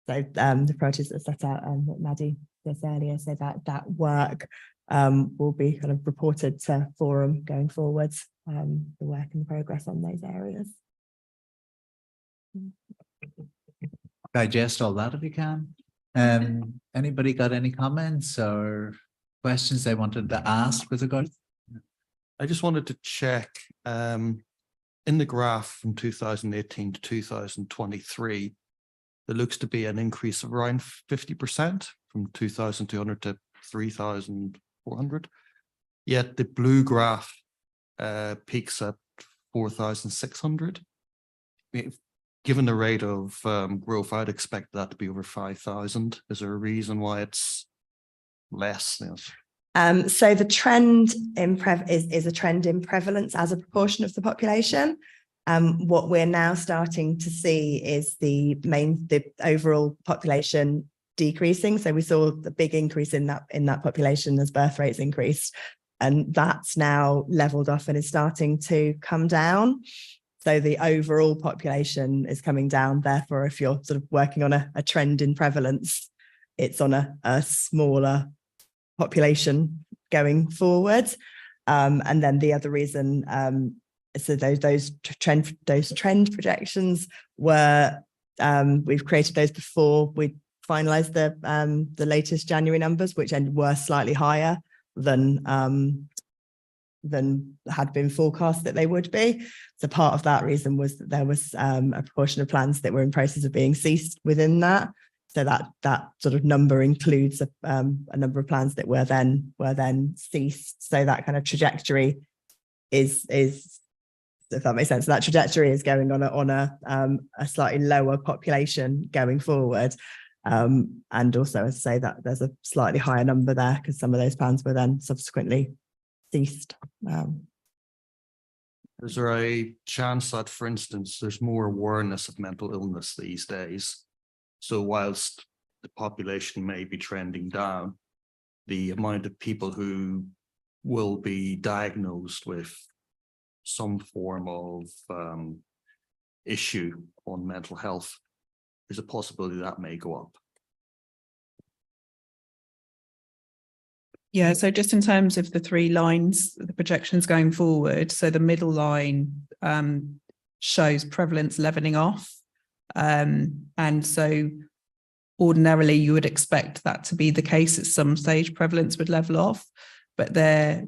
So the priorities that are set out what Maddie said earlier, so that work will be kind of reported to Forum going forward, the work and the progress on those areas. Digest all that if you can. Anybody got any comments or questions they wanted to ask with regard? I just wanted to check in the graph from 2018 to 2023, there looks to be an increase of around 50% from 2,200 to 3,400. Yet the blue graph peaks at 4,600. Given the rate of growth, I'd expect that to be over 5,000. Is there a reason why it's less? So the trend in is a trend in prevalence as a proportion of the population. What we're now starting to see is the overall population decreasing. So we saw the big increase in that population as birth rates increased, and that's now leveled off and is starting to come down. So the overall population is coming down. Therefore, if you're sort of working on a trend in prevalence, it's on a smaller population going forward. And then the other reason, so those trend projections were, we've created those before we finalised the latest January numbers, which were slightly higher than had been forecast that they would be. So part of that reason was that there was a proportion of plans that were in process of being ceased within that. So that sort of number includes a number of plans that were then ceased. So that kind of trajectory is if that makes sense. So that trajectory is going on a slightly lower population going forward. And also, as I say, that there's a slightly higher number there because some of those plans were then subsequently ceased. Is there a chance that, for instance, there's more awareness of mental illness these days? So whilst the population may be trending down, the amount of people who will be diagnosed with some form of issue on mental health, there's a possibility that may go up. Yeah, so just in terms of the 3 lines, the projections going forward, so the middle line shows prevalence leveling off. And so ordinarily you would expect that to be the case at some stage, prevalence would level off, but there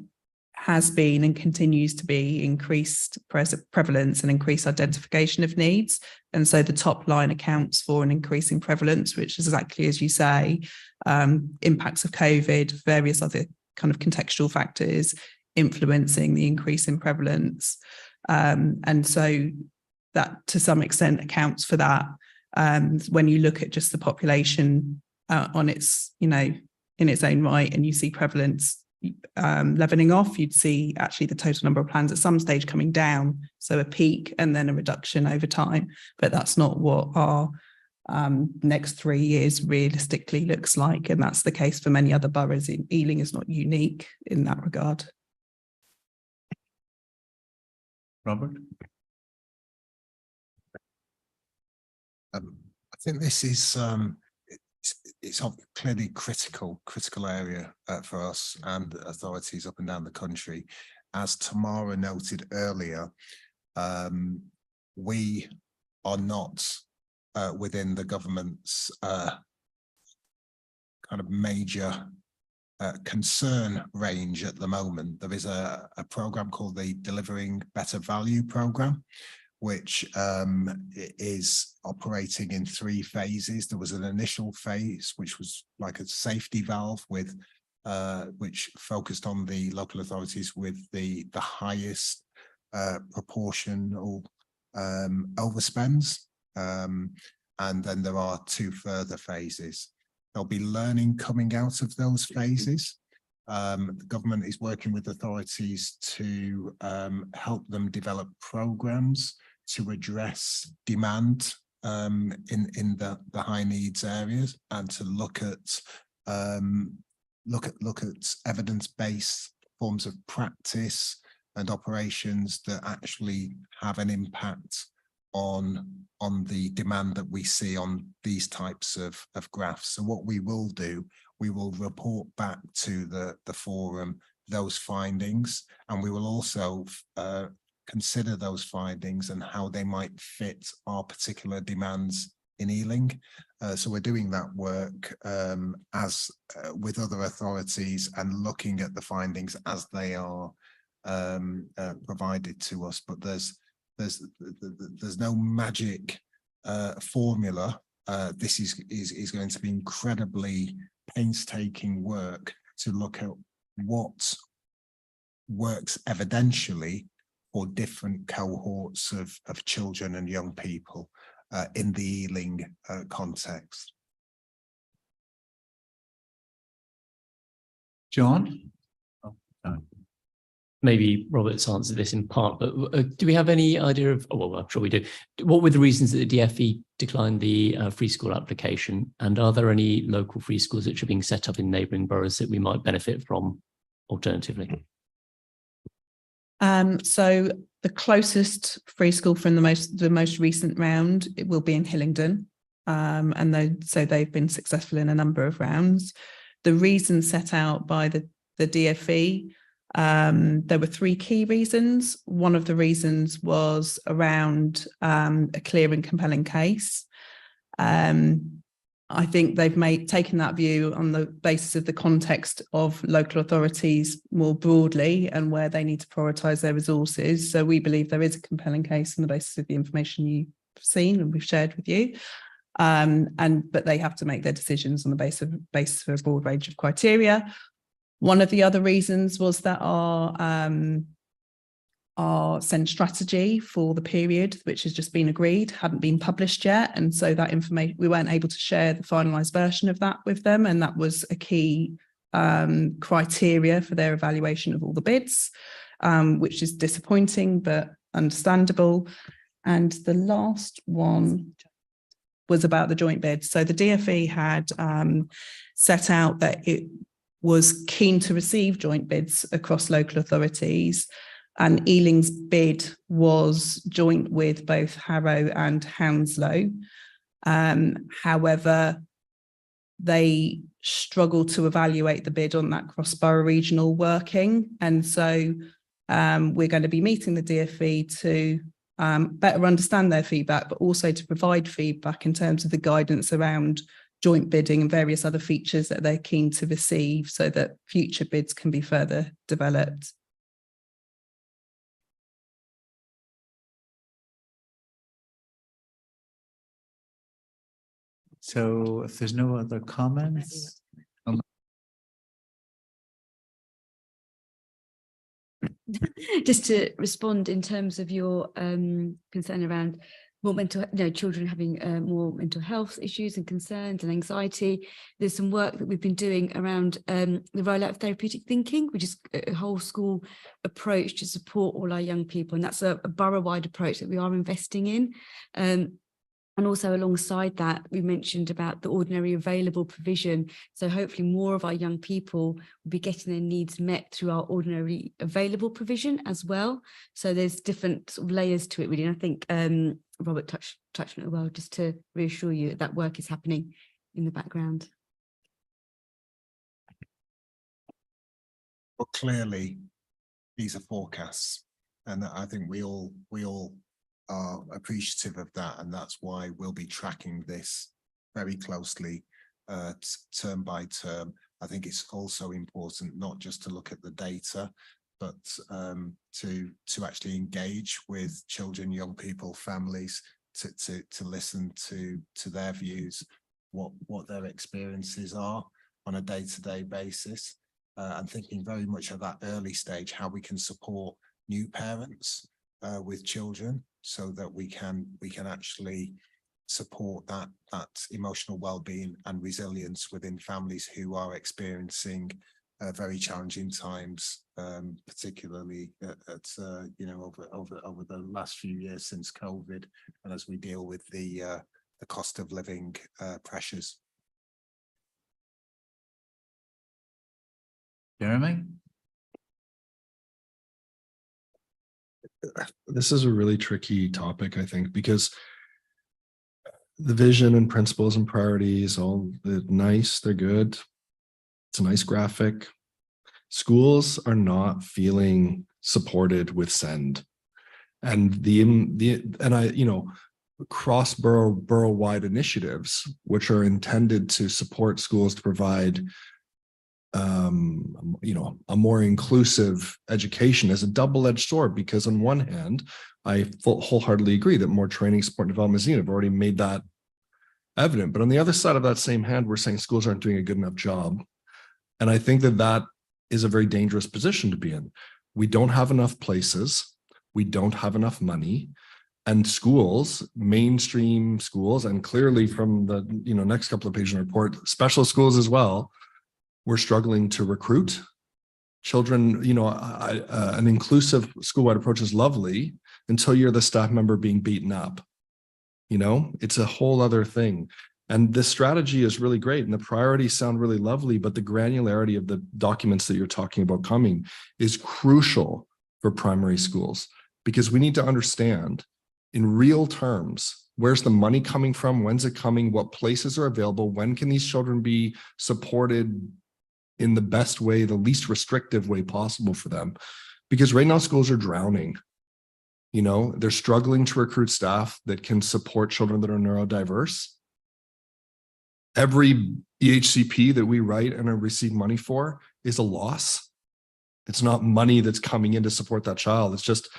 has been and continues to be increased prevalence and increased identification of needs. And so the top line accounts for an increasing prevalence, which is exactly as you say, impacts of COVID, various other kind of contextual factors influencing the increase in prevalence. And so that to some extent accounts for that. When you look at just the population on its, in its own right, and you see prevalence leveling off, you'd see actually the total number of plans at some stage coming down, so a peak and then a reduction over time. But that's not what our next 3 years realistically looks like, and that's the case for many other boroughs. In Ealing is not unique in that regard. Robert? I think this is it's clearly critical area for us and authorities up and down the country. As Tamara noted earlier, we are not within the government's kind of major concern range at the moment. There is a program called the Delivering Better Value program, which is operating in 3 phases. There was an initial phase, which was like a safety valve with which focused on the local authorities with the highest proportional overspends. And then there are 2 further phases. There'll be learning coming out of those phases. The government is working with authorities to help them develop programs to address demand in the high needs areas, and to look at evidence-based forms of practice and operations that actually have an impact on the demand that we see on these types of graphs. So what we will do, we will report back to the forum those findings, and we will also consider those findings and how they might fit our particular demands in Ealing. So we're doing that work as with other authorities and looking at the findings as they are provided to us. But there's no magic formula. This is going to be incredibly painstaking work to look at what works evidentially for different cohorts of children and young people in the Ealing context. John? Maybe Robert's answered this in part, but do we have any idea of, oh, well, I'm sure we do. What were the reasons that the DfE declined the free school application? And are there any local free schools which are being set up in neighbouring boroughs that we might benefit from alternatively? So the closest free school from the most recent round, it will be in Hillingdon. So they've been successful in a number of rounds. The reasons set out by the DfE, there were 3 key reasons. One of the reasons was around a clear and compelling case. I think they've taken that view on the basis of the context of local authorities more broadly and where they need to prioritise their resources. So we believe there is a compelling case on the basis of the information you've seen and we've shared with you. But they have to make their decisions on the basis of a broad range of criteria. One of the other reasons was that our SEND strategy for the period, which has just been agreed, hadn't been published yet. And so that information, we weren't able to share the finalised version of that with them. And that was a key criteria for their evaluation of all the bids, which is disappointing, but understandable. And the last one was about the joint bid. So the DfE had set out that it was keen to receive joint bids across local authorities, and Ealing's bid was joint with both Harrow and Hounslow. However, they struggle to evaluate the bid on that cross-borough regional working. And so we're going to be meeting the DfE to better understand their feedback, but also to provide feedback in terms of the guidance around joint bidding and various other features that they're keen to receive so that future bids can be further developed. So if there's no other comments, Just to respond in terms of your concern around more mental, children having more mental health issues and concerns and anxiety. There's some work that we've been doing around the rollout of therapeutic thinking, which is a whole school approach to support all our young people. And that's a borough-wide approach that we are investing in. And also alongside that, we mentioned about the ordinary available provision. So hopefully more of our young people will be getting their needs met through our ordinary available provision as well. So there's different sort of layers to it really. And I think Robert touched on it well, just to reassure you that that work is happening in the background. But clearly, these are forecasts, and I think we all are appreciative of that, and that's why we'll be tracking this very closely term by term. I think it's also important not just to look at the data, but to actually engage with children, young people, families, to listen to their views, what their experiences are on a day-to-day basis, and thinking very much at that early stage how we can support new parents with children, so that we can actually support that emotional well-being and resilience within families who are experiencing very challenging times, particularly at over the last few years since COVID, and as we deal with the cost of living pressures. Jeremy? This is a really tricky topic, I think, because the vision and principles and priorities, they're nice, they're good. It's a nice graphic. Schools are not feeling supported with SEND. And cross borough-wide initiatives, which are intended to support schools to provide a more inclusive education, is a double-edged sword, because on one hand, I wholeheartedly agree that more training, support, and development is needed. I've already made that evident. But on the other side of that same hand, we're saying schools aren't doing a good enough job. And I think that is a very dangerous position to be in. We don't have enough places. We don't have enough money. And schools, mainstream schools, and clearly from the next couple of pages in the report, special schools as well, we're struggling to recruit children. An inclusive school-wide approach is lovely until you're the staff member being beaten up. It's a whole other thing. And this strategy is really great, and the priorities sound really lovely, but the granularity of the documents that you're talking about coming is crucial for primary schools, because we need to understand in real terms, where's the money coming from? When's it coming? What places are available? When can these children be supported in the best way, the least restrictive way possible for them? Because right now schools are drowning. They're struggling to recruit staff that can support children that are neurodiverse. Every EHCP that we write and receive money for is a loss. It's not money that's coming in to support that child. It's just,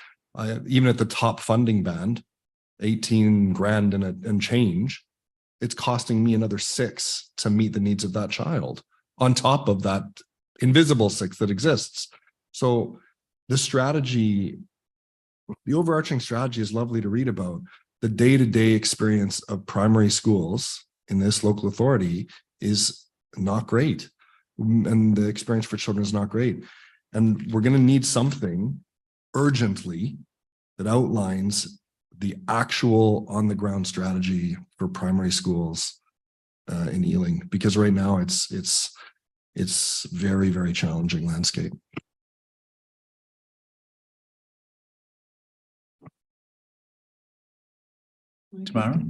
even at the top funding band, 18 grand and change, it's costing me another 6 to meet the needs of that child, on top of that invisible 6 that exists. So the strategy, the overarching strategy is lovely to read about. The day-to-day experience of primary schools in this local authority is not great. And the experience for children is not great. And we're going to need something urgently that outlines the actual on-the-ground strategy for primary schools in Ealing, because right now it's very, very challenging landscape. Tamara?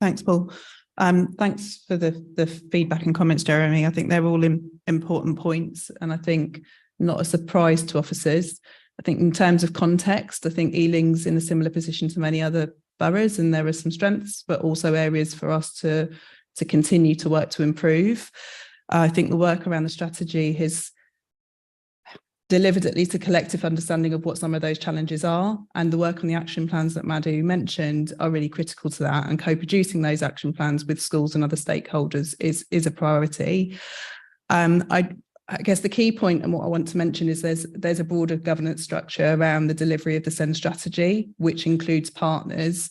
Thanks, Paul. Thanks for the feedback and comments, Jeremy. I think they're all important points, and I think not a surprise to officers. I think in terms of context, I think Ealing's in a similar position to many other boroughs, and there are some strengths, but also areas for us to continue to work to improve. I think the work around the strategy has delivered at least a collective understanding of what some of those challenges are, and the work on the action plans that Madhu mentioned are really critical to that, and co-producing those action plans with schools and other stakeholders is a priority. I guess the key point and what I want to mention is there's a broader governance structure around the delivery of the SEND strategy, which includes partners,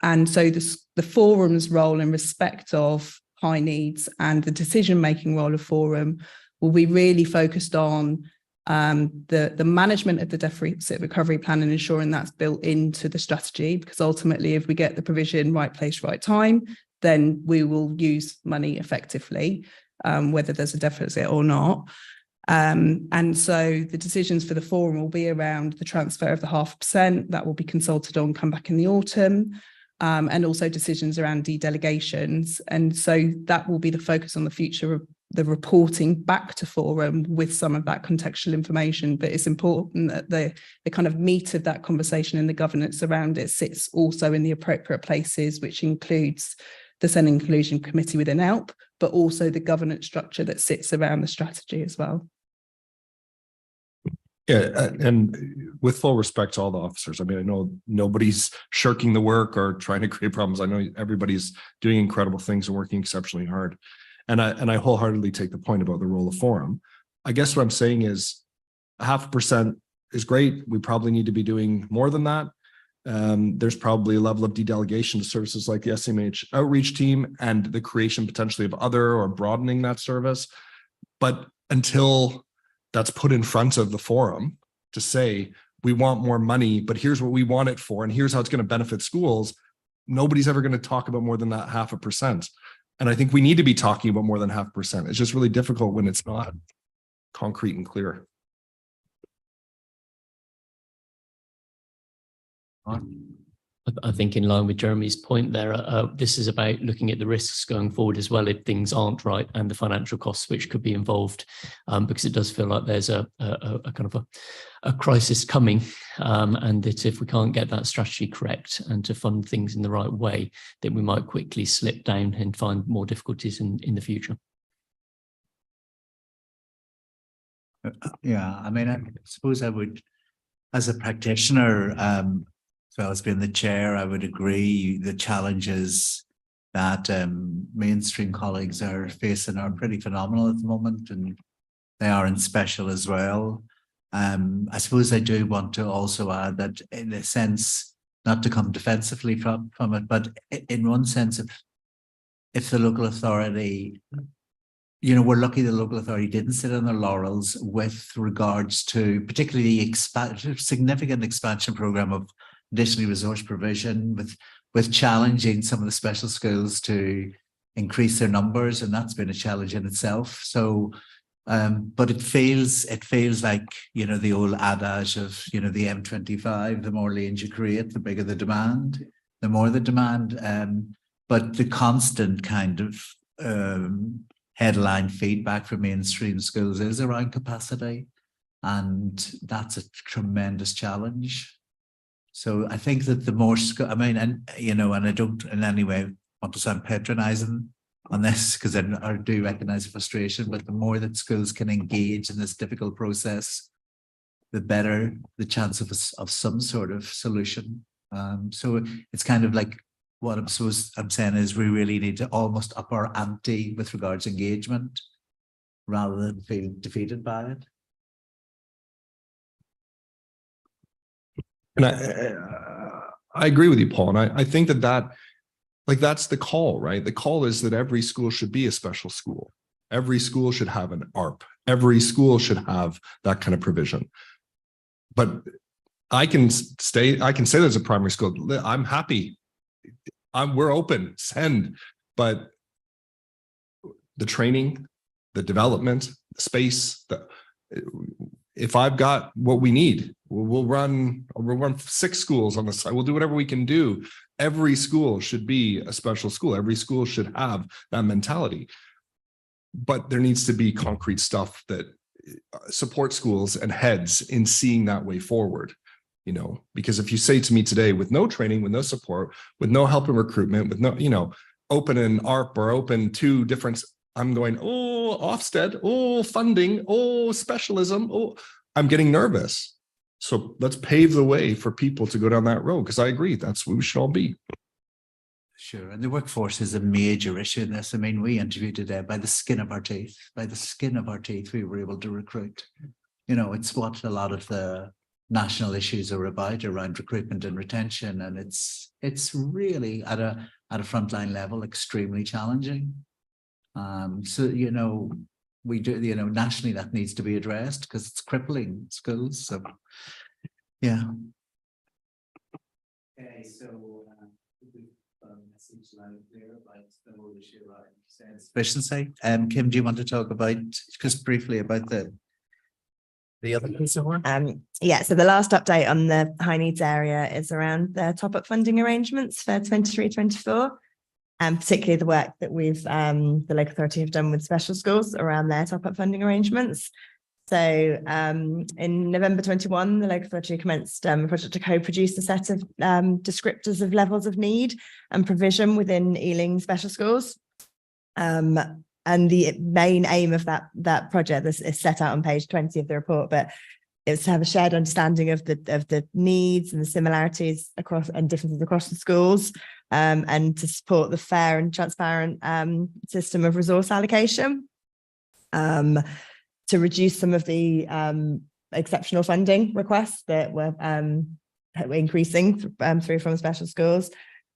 and so the forum's role in respect of high needs and the decision-making role of forum will be really focused on the management of the deficit recovery plan and ensuring that's built into the strategy, because ultimately if we get the provision right place, right time, then we will use money effectively, whether there's a deficit or not. And so the decisions for the forum will be around the transfer of the 0.5% that will be consulted on, come back in the autumn, and also decisions around de-delegations. And so that will be the focus on the future of the reporting back to forum with some of that contextual information. But it's important that the kind of meat of that conversation and the governance around it sits also in the appropriate places, which includes the SEND Inclusion Committee within ELP, but also the governance structure that sits around the strategy as well. Yeah, and with full respect to all the officers, I mean, I know nobody's shirking the work or trying to create problems. I know everybody's doing incredible things and working exceptionally hard. And I wholeheartedly take the point about the role of forum. I guess what I'm saying is 0.5% is great. We probably need to be doing more than that. There's probably a level of de-delegation to services like the SMH outreach team and the creation potentially of other or broadening that service. But until that's put in front of the forum to say, we want more money, but here's what we want it for, and here's how it's going to benefit schools, nobody's ever going to talk about more than that 0.5%. And I think we need to be talking about more than 0.5%. It's just really difficult when it's not concrete and clear. I think in line with Jeremy's point there, this is about looking at the risks going forward as well if things aren't right, and the financial costs which could be involved, because it does feel like there's a kind of a crisis coming, and that if we can't get that strategy correct and to fund things in the right way, then we might quickly slip down and find more difficulties in the future. Yeah, I mean, I suppose I would, as a practitioner, as well as being the chair, I would agree the challenges that mainstream colleagues are facing are pretty phenomenal at the moment, and they are in special as well. I suppose I do want to also add that, in a sense, not to come defensively from it, but in one sense, if the local authority, you know, we're lucky the local authority didn't sit on their laurels with regards to particularly the significant expansion program of additional resource provision, with challenging some of the special schools to increase their numbers, and that's been a challenge in itself. So, but it feels like, you know, the old adage of, you know, the M25, the more lanes you create, the bigger the demand, the more the demand. But the constant kind of headline feedback from mainstream schools is around capacity, and that's a tremendous challenge. So I think that the more, I mean, and, you know, and I don't in any way want to sound patronizing on this, because I do recognize the frustration, but the more that schools can engage in this difficult process, the better the chance of some sort of solution. So it's kind of like, what I'm saying is we really need to almost up our ante with regards to engagement rather than feel defeated by it. And I agree with you, Paul. And I think that's the call, right? The call is that every school should be a special school. Every school should have an ARP. Every school should have that kind of provision. But I can say there's a primary school. I'm happy. We're open, send. But the training, the development, the space, if I've got what we need, we'll run 6 schools on the side. We'll do whatever we can do. every school should be a special school. Every school should have that mentality. But there needs to be concrete stuff that supports schools and heads in seeing that way forward. You know, because if you say to me today, with no training, with no support, with no help in recruitment, with no, you know, open an ARP or open two different, I'm going, oh, Ofsted, oh, funding, oh, specialism, oh, I'm getting nervous. So let's pave the way for people to go down that road, because I agree, that's where we should all be. Sure, and the workforce is a major issue in this. I mean, we interviewed today by the skin of our teeth. By the skin of our teeth, we were able to recruit. You know, it's what a lot of the national issues are about around recruitment and retention, and it's really at a frontline level extremely challenging. So you know, we do, you know, nationally that needs to be addressed because it's crippling schools. So yeah. Okay, so message loud and clear about the whole issue around efficiency. Kim, do you want to talk about just briefly about the other piece of work? Yeah, so the last update on the high needs area is around the top-up funding arrangements for 23-24, and particularly the work that we've the local authority have done with special schools around their top-up funding arrangements. So in November 21, the local authority commenced a project to co-produce a set of descriptors of levels of need and provision within Ealing special schools. And the main aim of that project is set out on page 20 of the report, but it's to have a shared understanding of the needs and the similarities across and differences across the schools, and to support the fair and transparent system of resource allocation, to reduce some of the exceptional funding requests that were increasing through from special schools.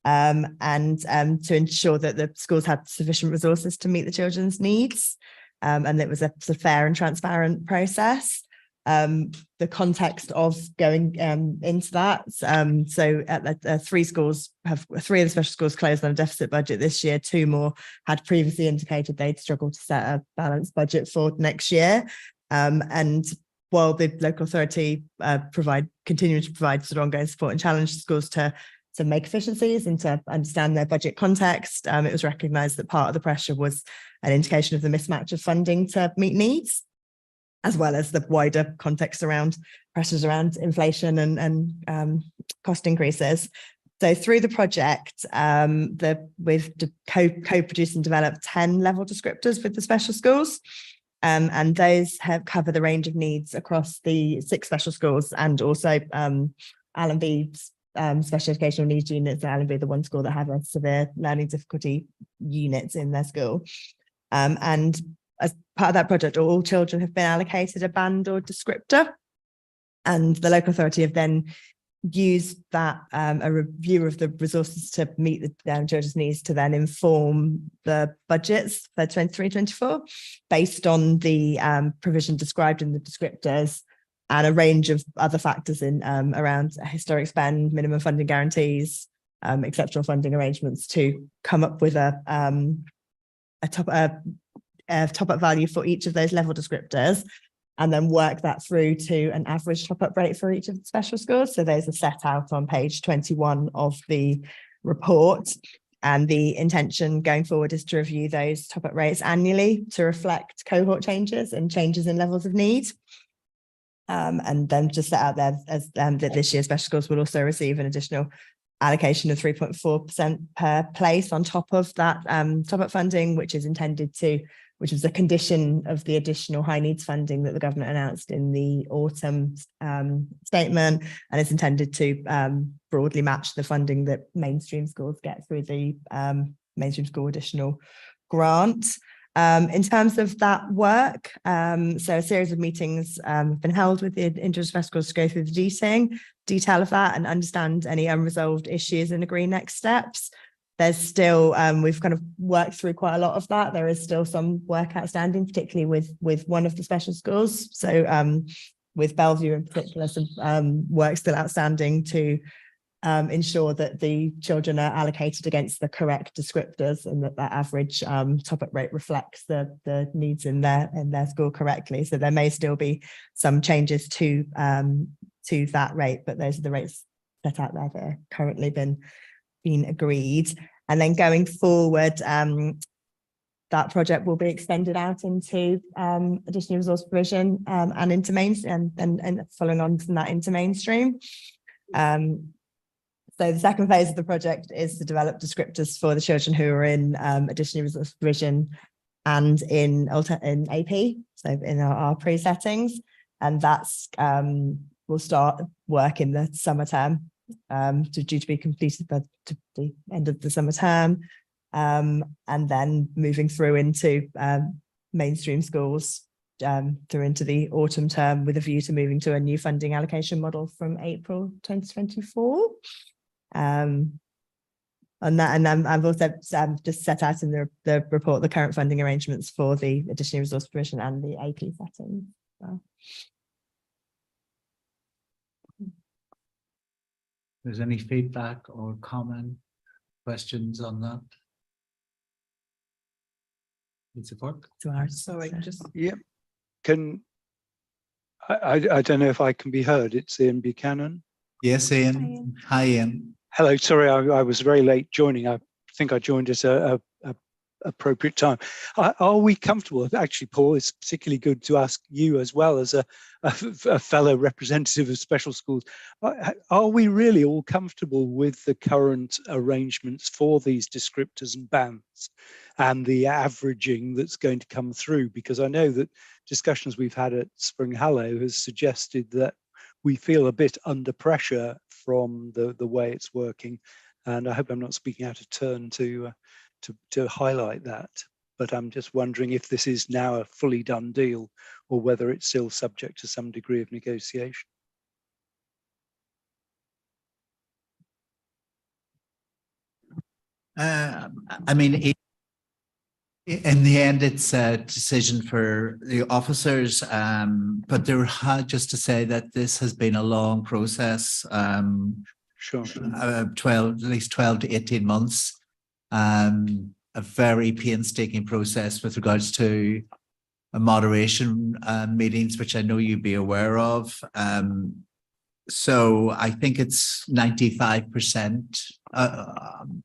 And to ensure that the schools had sufficient resources to meet the children's needs, and it was a fair and transparent process. The context of going into that, so at three of the special schools closed on a deficit budget this year. Two more had previously indicated they'd struggle to set a balanced budget for next year, and while the local authority continuing to provide sort of ongoing support and challenge schools to make efficiencies and to understand their budget context, it was recognised that part of the pressure was an indication of the mismatch of funding to meet needs, as well as the wider context around pressures around inflation and cost increases. So through the project, we've co-produced and developed 10 level descriptors with the special schools, and those have covered the range of needs across the 6 special schools, and also Allenby's special educational needs units at Allenby, the one school that have a severe learning difficulty units in their school. And as part of that project, all children have been allocated a band or descriptor, and the local authority have then used that a review of the resources to meet the children's needs to then inform the budgets for 23-24 based on the provision described in the descriptors, and a range of other factors in around historic spend, minimum funding guarantees, exceptional funding arrangements, to come up with a top-up value for each of those level descriptors, and then work that through to an average top-up rate for each of the special schools. So those are set out on page 21 of the report. And the intention going forward is to review those top-up rates annually to reflect cohort changes and changes in levels of need. And then just set out there as that this year special schools will also receive an additional allocation of 3.4% per place on top of that top-up funding, which is a condition of the additional high needs funding that the government announced in the autumn statement, and it's intended to broadly match the funding that mainstream schools get through the mainstream school additional grant. In terms of that work, so a series of meetings have been held with the individual special schools to go through the detail of that and understand any unresolved issues and agree next steps. There's still, we've kind of worked through quite a lot of that. There is still some work outstanding, particularly with one of the special schools. So with Bellevue in particular, some work still outstanding to ensure that the children are allocated against the correct descriptors, and that average top-up rate reflects the needs in their school correctly. So there may still be some changes to that rate, but those are the rates set out there that are currently been been agreed. And then going forward, that project will be extended out into additional resource provision and into mainstream and following on from that into mainstream. So the second phase of the project is to develop descriptors for the children who are in additional resource provision and in AP, so in our pre-settings, and that's will start work in the summer term, due to be completed by the end of the summer term, and then moving through into mainstream schools through into the autumn term with a view to moving to a new funding allocation model from April 2024. And then I've also just set out in the report the current funding arrangements for the additional resource provision and the AP settings. So. There's any feedback or comment, questions on that? Sorry, just yeah. I don't know if I can be heard. It's Ian Buchanan. Yes, Ian. Hi, Ian. Hello. Sorry, I was very late joining. I think I joined at a appropriate time. Are we comfortable? Actually, Paul, it's particularly good to ask you as well as a fellow representative of special schools. Are we really all comfortable with the current arrangements for these descriptors and bands and the averaging that's going to come through? Because I know that discussions we've had at Spring Hallow has suggested that we feel a bit under pressure from the way it's working. And I hope I'm not speaking out of turn to highlight that, but I'm just wondering if this is now a fully done deal or whether it's still subject to some degree of negotiation. I mean, in the end, it's a decision for the officers, but there had just to say that this has been a long process, Sure. 12, at least 12 to 18 months. A very painstaking process with regards to moderation meetings, which I know you'd be aware of. So I think it's 95%,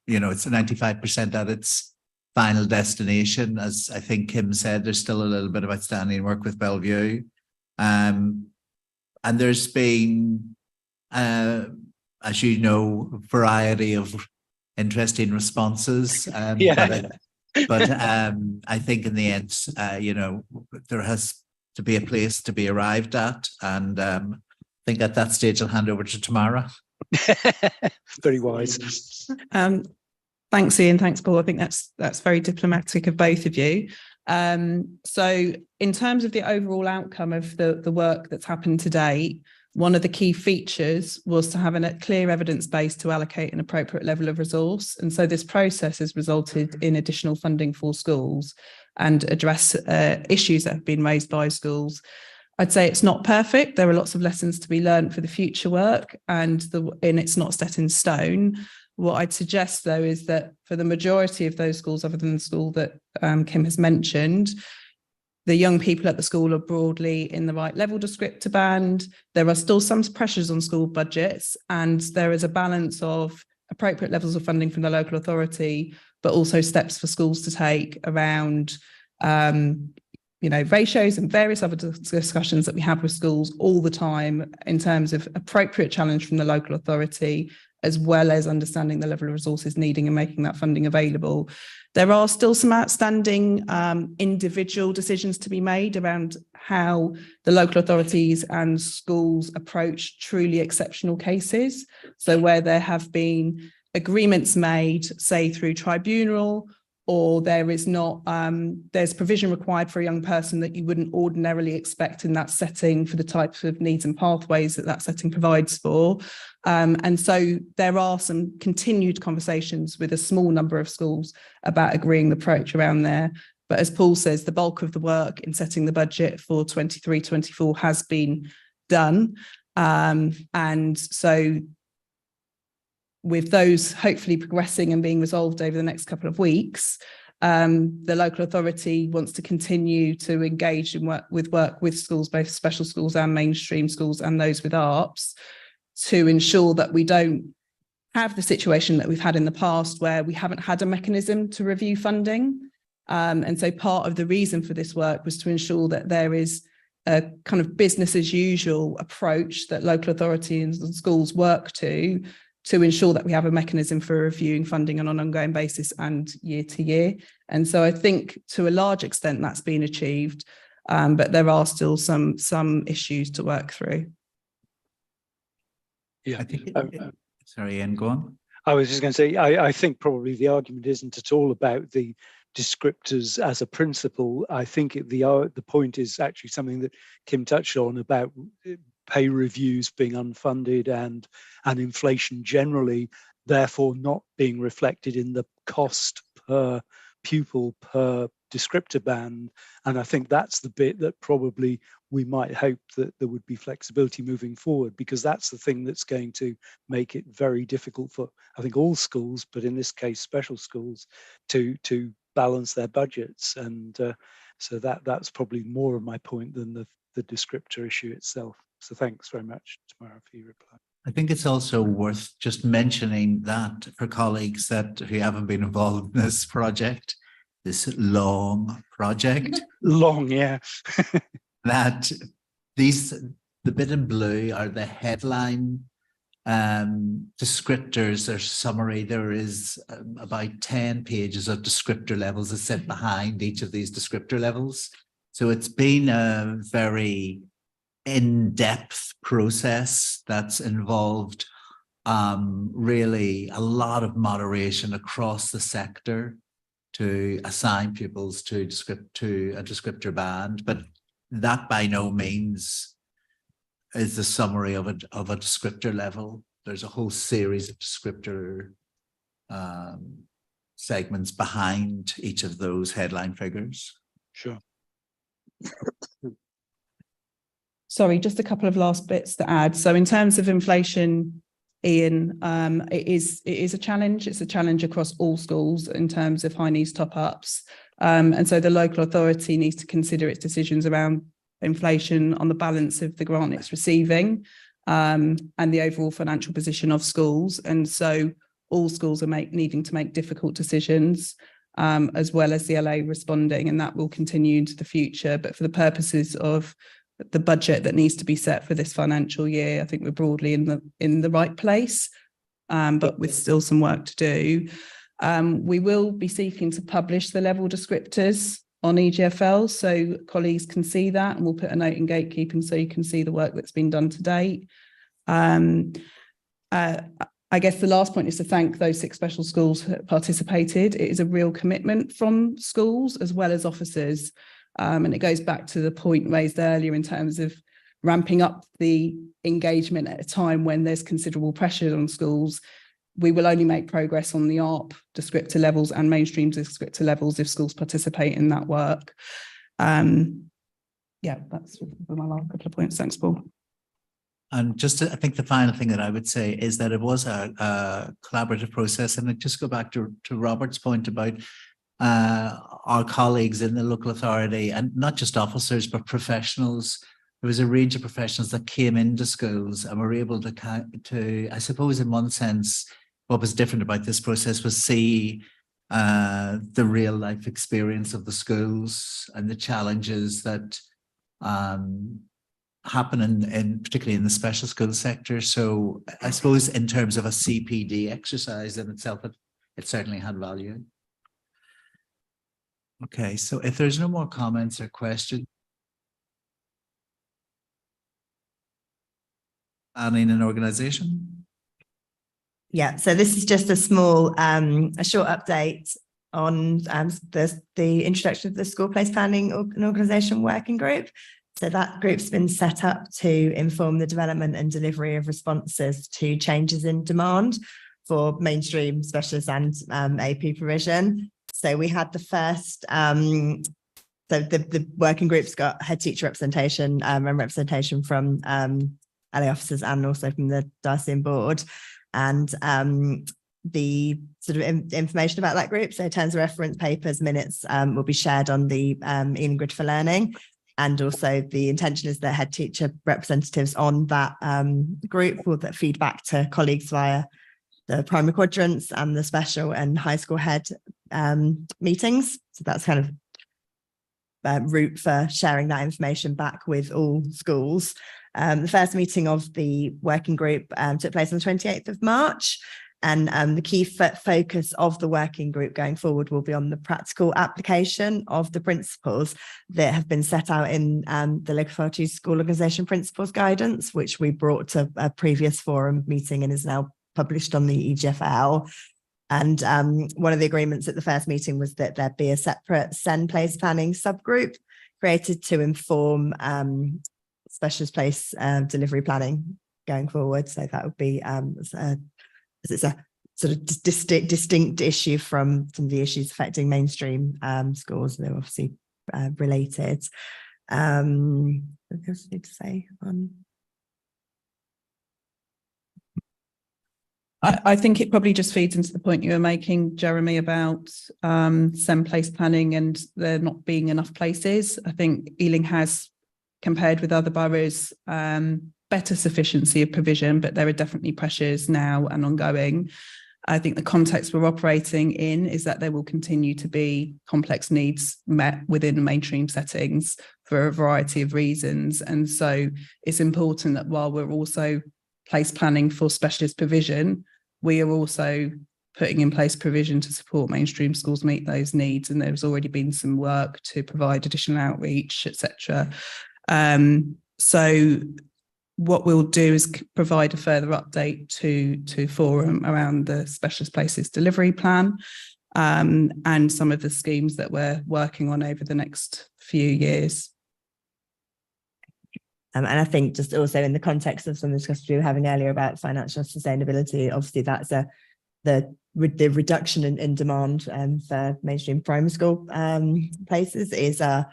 it's 95% at its final destination. As I think Kim said, there's still a little bit of outstanding work with Bellevue. And there's been, as you know, a variety of interesting responses. But I think in the end, there has to be a place to be arrived at. And I think at that stage, I'll hand over to Tamara. Very wise. Thanks, Ian. Thanks, Paul. I think that's very diplomatic of both of you. So in terms of the overall outcome of the work that's happened to date, one of the key features was to have a clear evidence base to allocate an appropriate level of resource. And so this process has resulted in additional funding for schools and address issues that have been raised by schools. I'd say it's not perfect. There are lots of lessons to be learned for the future work, and it's not set in stone. What I'd suggest, though, is that for the majority of those schools, other than the school that Kim has mentioned, the young people at the school are broadly in the right level descriptor band. There are still some pressures on school budgets, and there is a balance of appropriate levels of funding from the local authority, but also steps for schools to take around, ratios and various other discussions that we have with schools all the time in terms of appropriate challenge from the local authority, as well as understanding the level of resources needing and making that funding available. There are still some outstanding individual decisions to be made around how the local authorities and schools approach truly exceptional cases. So where there have been agreements made, say through tribunal, or there is not, there's provision required for a young person that you wouldn't ordinarily expect in that setting for the types of needs and pathways that setting provides for. And so there are some continued conversations with a small number of schools about agreeing the approach around there. But as Paul says, the bulk of the work in setting the budget for 23-24 has been done. And so with those hopefully progressing and being resolved over the next couple of weeks, the local authority wants to continue to engage in work with schools, both special schools and mainstream schools and those with ARPS, to ensure that we don't have the situation that we've had in the past where we haven't had a mechanism to review funding. And so part of the reason for this work was to ensure that there is a kind of business as usual approach that local authorities and schools work to ensure that we have a mechanism for reviewing funding on an ongoing basis and year to year. And so I think to a large extent that's been achieved, but there are still some issues to work through. Yeah, I think, sorry, Ian, go on. I was just going to say, I think probably the argument isn't at all about the descriptors as a principle. I think the point is actually something that Kim touched on about pay reviews being unfunded and inflation generally, therefore not being reflected in the cost per pupil per descriptor band. And I think that's the bit that probably we might hope that there would be flexibility moving forward, because that's the thing that's going to make it very difficult for, I think, all schools, but in this case special schools, to balance their budgets. And so that's probably more of my point than the descriptor issue itself. So thanks very much, Tamara, for your reply. I think it's also worth just mentioning that for colleagues who haven't been involved in this project, this long project. Long, yeah. That the bit in blue are the headline descriptors or summary. There is about 10 pages of descriptor levels that sit behind each of these descriptor levels. So it's been a very in-depth process that's involved really a lot of moderation across the sector to assign pupils to a descriptor band, but that by no means is the summary of a descriptor level. There's a whole series of descriptor segments behind each of those headline figures. Sure. Sorry, just a couple of last bits to add. So in terms of inflation, Ian, it is a challenge. It's a challenge across all schools in terms of high needs top ups. And so the local authority needs to consider its decisions around inflation on the balance of the grant it's receiving and the overall financial position of schools. And so all schools are needing to make difficult decisions, as well as the LA responding, and that will continue into the future. But for the purposes of the budget that needs to be set for this financial year, I think we're broadly in the right place, but with still some work to do. We will be seeking to publish the level descriptors on EGFL, so colleagues can see that, and we'll put a note in gatekeeping so you can see the work that's been done to date. I guess the last point is to thank those 6 special schools that participated. It is a real commitment from schools as well as officers. And it goes back to the point raised earlier in terms of ramping up the engagement at a time when there's considerable pressure on schools. We will only make progress on the ARP descriptor levels and mainstream descriptor levels if schools participate in that work. Yeah, that's my last couple of points. Thanks, Paul. And just I think the final thing that I would say is that it was a collaborative process. And I'd just go back to Robert's point about our colleagues in the local authority, and not just officers, but professionals. There was a range of professionals that came into schools and were able to, I suppose, in one sense, what was different about this process was see the real life experience of the schools and the challenges that happen in particularly in the special school sector. So I suppose in terms of a CPD exercise in itself, it certainly had value. Okay, so if there's no more comments or questions, planning and organisation. Yeah, so this is just a small, a short update on the introduction of the school place planning and organisation working group. So that group's been set up to inform the development and delivery of responses to changes in demand for mainstream, specialist and AP provision. So we had the first, so the working group's got head teacher representation and representation from LA officers and also from the Dyson board. And the sort of information about that group, so terms of reference, papers, minutes will be shared on the Ealing Grid for Learning. And also the intention is that head teacher representatives on that group will feedback to colleagues via the primary quadrants and the special and high school head meetings. So that's kind of route for sharing that information back with all schools. The first meeting of the working group took place on the 28th of March. And the key focus of the working group going forward will be on the practical application of the principles that have been set out in the Local Authority School Organisation Principles Guidance, which we brought to a previous forum meeting and is now published on the EGFL. And one of the agreements at the first meeting was that there be a separate SEN place planning subgroup created to inform specialist place delivery planning going forward. So that would be it's a sort of distinct issue from some of the issues affecting mainstream schools. They're obviously related. What else I need to say on? I think it probably just feeds into the point you were making, Jeremy, about SEN place planning and there not being enough places. I think Ealing has, compared with other boroughs, better sufficiency of provision, but there are definitely pressures now and ongoing. I think the context we're operating in is that there will continue to be complex needs met within mainstream settings for a variety of reasons. And so it's important that while we're also place planning for specialist provision, we are also putting in place provision to support mainstream schools meet those needs. And there's already been some work to provide additional outreach, etc. So what we'll do is provide a further update to Forum around the specialist places delivery plan and some of the schemes that we're working on over the next few years. And I think just also in the context of some of the discussions we were having earlier about financial sustainability, obviously that's the reduction in demand for mainstream primary school places is a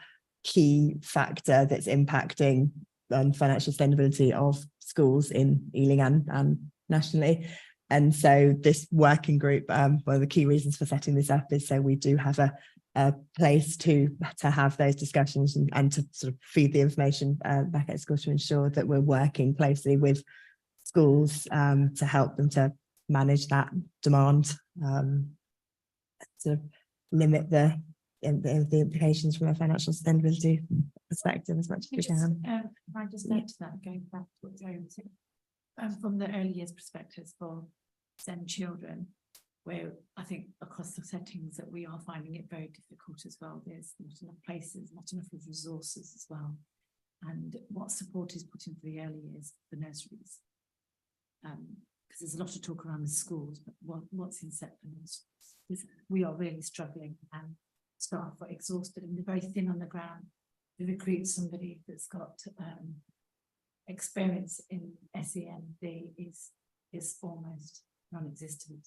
key factor that's impacting on financial sustainability of schools in Ealing and nationally. And so this working group, one of the key reasons for setting this up is so we do have a place to have those discussions and to sort of feed the information back at school to ensure that we're working closely with schools to help them to manage that demand, to limit the implications from a financial sustainability perspective as much as we can. Can I just add to that, going back to what Joe was saying, from the early years perspectives for SEN children, where I think across the settings that we are finding it very difficult as well. There's not enough places, not enough of resources as well. And what support is put in for the early years, the nurseries? Because there's a lot of talk around the schools, but what's in set for nurseries? We are really struggling and staff are exhausted and they're very thin on the ground. To recruit somebody that's got experience in SEND is almost non-existent.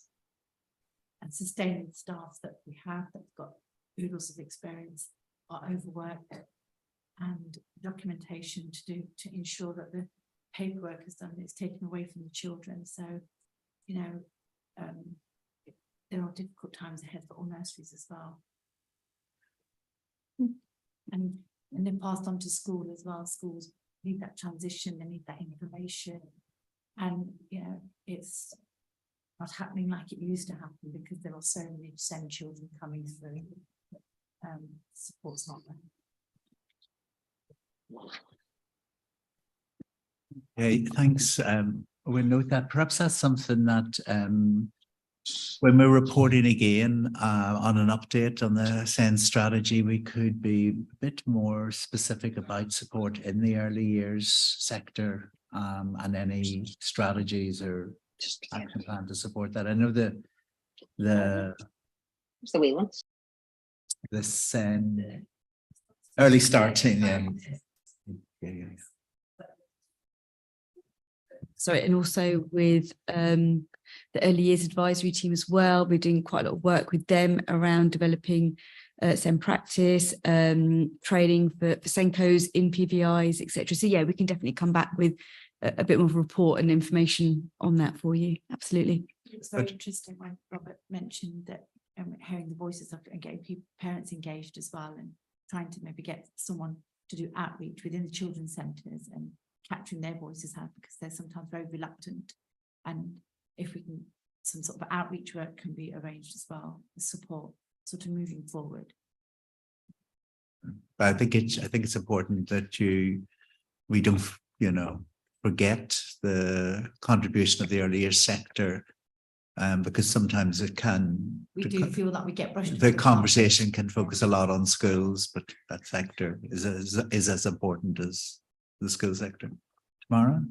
And sustaining the staff that we have that've got oodles of experience are overworked, and documentation to do to ensure that the paperwork is done is taken away from the children. So, you know, there are difficult times ahead for all nurseries as well. And then passed on to school as well. Schools need that transition, they need that information. And, you know, it's not happening like it used to happen because there are so many SEN children coming through. Support's not there. Okay, thanks. We'll note that. Perhaps that's something that when we're reporting again on an update on the SEN strategy, we could be a bit more specific about support in the early years sector and any strategies or action plan to support that. I know the wee ones. The SEN early starting. Yeah. Sorry, and also with the early years advisory team as well. We're doing quite a lot of work with them around developing SEN practice, training for SENCOs in PVIs, etc. So yeah, we can definitely come back with a bit more of a report and information on that for you. Absolutely. It's very interesting when Robert mentioned that hearing the voices of and getting parents engaged as well, and trying to maybe get someone to do outreach within the children's centres and capturing their voices out, because they're sometimes very reluctant. And if we can some sort of outreach work can be arranged as well, the support sort of moving forward. But I think it's important that we don't, forget the contribution of the early years sector, because sometimes it can. We do feel that we get brushed. The conversation can focus a lot on schools, but that sector is as important as the school sector. Tamara?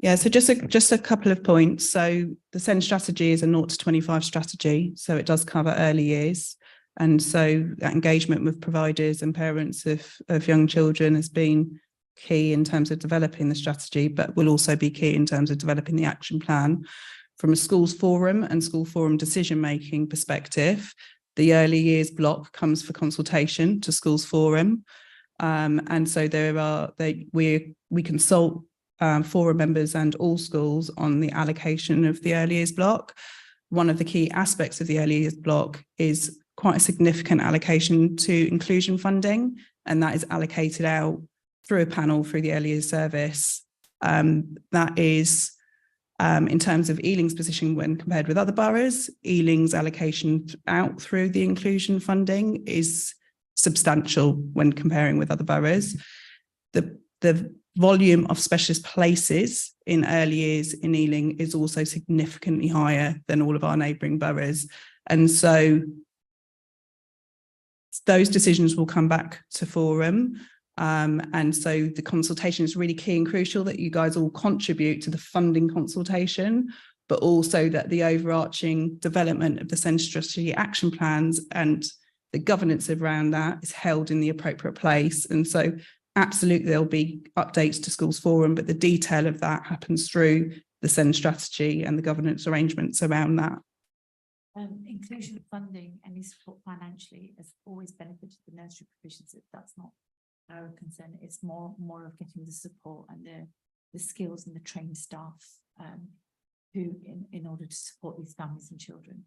Yeah, so just a couple of points. So the SEND strategy is a 0 to 25 strategy, so it does cover early years. And so that engagement with providers and parents of young children has been key in terms of developing the strategy, but will also be key in terms of developing the action plan. From a schools forum and school forum decision-making perspective, the early years block comes for consultation to schools forum. And so we consult forum members and all schools on the allocation of the early years block. One of the key aspects of the early years block is quite a significant allocation to inclusion funding, and that is allocated out through a panel through the early years service. That is, in terms of Ealing's position when compared with other boroughs, Ealing's allocation out through the inclusion funding is substantial when comparing with other boroughs. The volume of specialist places in early years in Ealing is also significantly higher than all of our neighbouring boroughs. And so those decisions will come back to forum. And so the consultation is really key and crucial that you guys all contribute to the funding consultation, but also that the overarching development of the SEND strategy action plans and the governance around that is held in the appropriate place. And so absolutely there'll be updates to schools forum, but the detail of that happens through the SEND strategy and the governance arrangements around that. Inclusion funding and support financially has always benefited the nursery provisions. That's not our concern. It's more of getting the support and the skills and the trained staff who in order to support these families and children.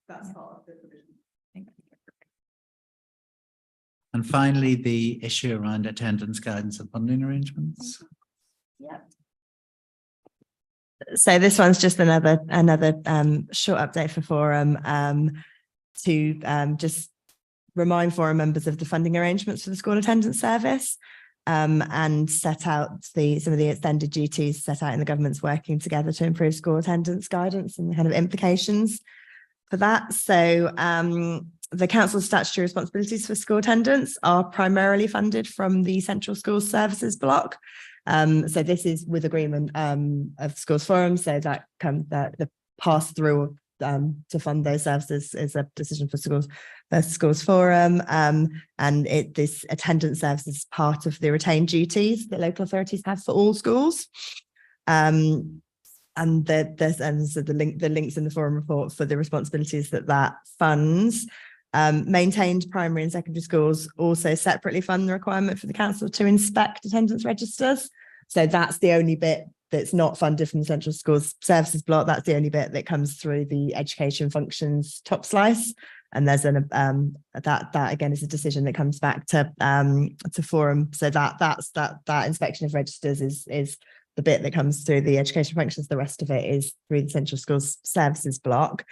That's part of the provision. Thank you. And finally, the issue around attendance guidance and funding arrangements. Yeah. So this one's just another short update for forum to just remind forum members of the funding arrangements for the school attendance service, and set out some of the extended duties set out in the government's working together to improve school attendance guidance and the kind of implications for that. So the council's statutory responsibilities for school attendance are primarily funded from the Central Schools Services block. So this is with agreement of schools forum, so that the pass through to fund those services is a decision for schools forum, and this attendance service is part of the retained duties that local authorities have for all schools. And the links in the forum report for the responsibilities that funds. Maintained primary and secondary schools also separately fund the requirement for the council to inspect attendance registers. So that's the only bit that's not funded from the Central Schools Services block. That's the only bit that comes through the education functions top slice. And there's that again is a decision that comes back to forum. So that inspection of registers is the bit that comes through the education functions. The rest of it is through the Central Schools Services block.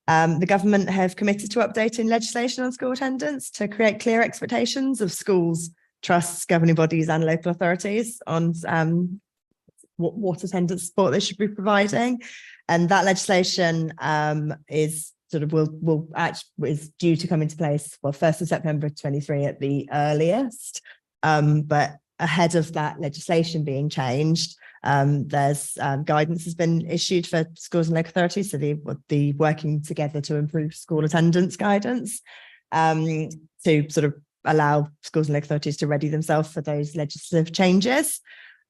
The government have committed to updating legislation on school attendance to create clear expectations of schools, trusts, governing bodies and local authorities on what attendance support they should be providing. And that legislation is due to come into place, 1st of September 23 at the earliest. But ahead of that legislation being changed, there's guidance has been issued for schools and local authorities, so the working together to improve school attendance guidance, to sort of allow schools and local authorities to ready themselves for those legislative changes.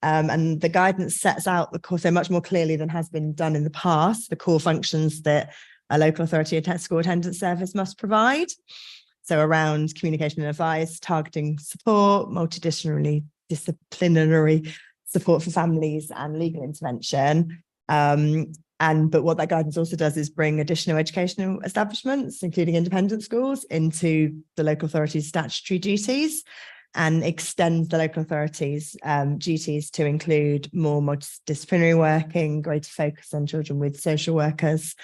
And the guidance sets out the core, so much more clearly than has been done in the past, the core functions that a local authority school attendance service must provide. So around communication and advice, targeting support, multidisciplinary support for families and legal intervention. But what that guidance also does is bring additional educational establishments, including independent schools, into the local authority's statutory duties. and extends the local authorities' duties to include more multidisciplinary working, greater focus on children with social workers,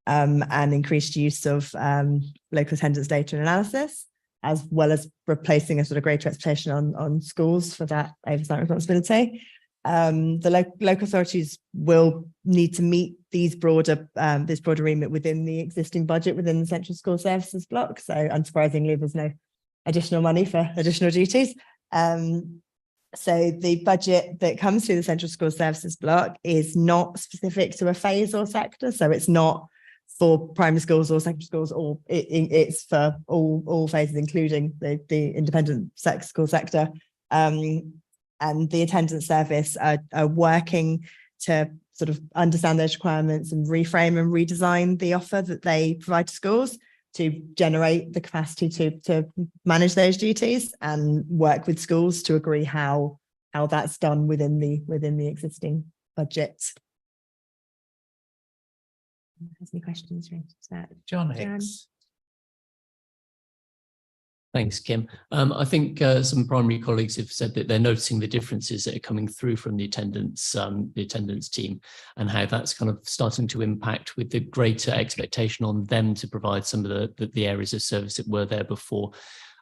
and increased use of local attendance data and analysis, as well as replacing a sort of greater expectation on schools for that oversight responsibility. The local authorities will need to meet these broader this broader remit within the existing budget within the Central School Services block. So unsurprisingly, there's no additional money for additional duties. So the budget that comes through the Central School Services block is not specific to a phase or sector. So it's not for primary schools or secondary schools, or it's for all phases, including the independent school sector. And the attendance service are working to sort of understand those requirements and reframe and redesign the offer that they provide to schools to generate the capacity to manage those duties, and work with schools to agree how that's done within the existing budget. Has any questions? John Hicks. Thanks, Kim. I think some primary colleagues have said that they're noticing the differences that are coming through from the attendance team, and how that's kind of starting to impact with the greater expectation on them to provide some of the areas of service that were there before,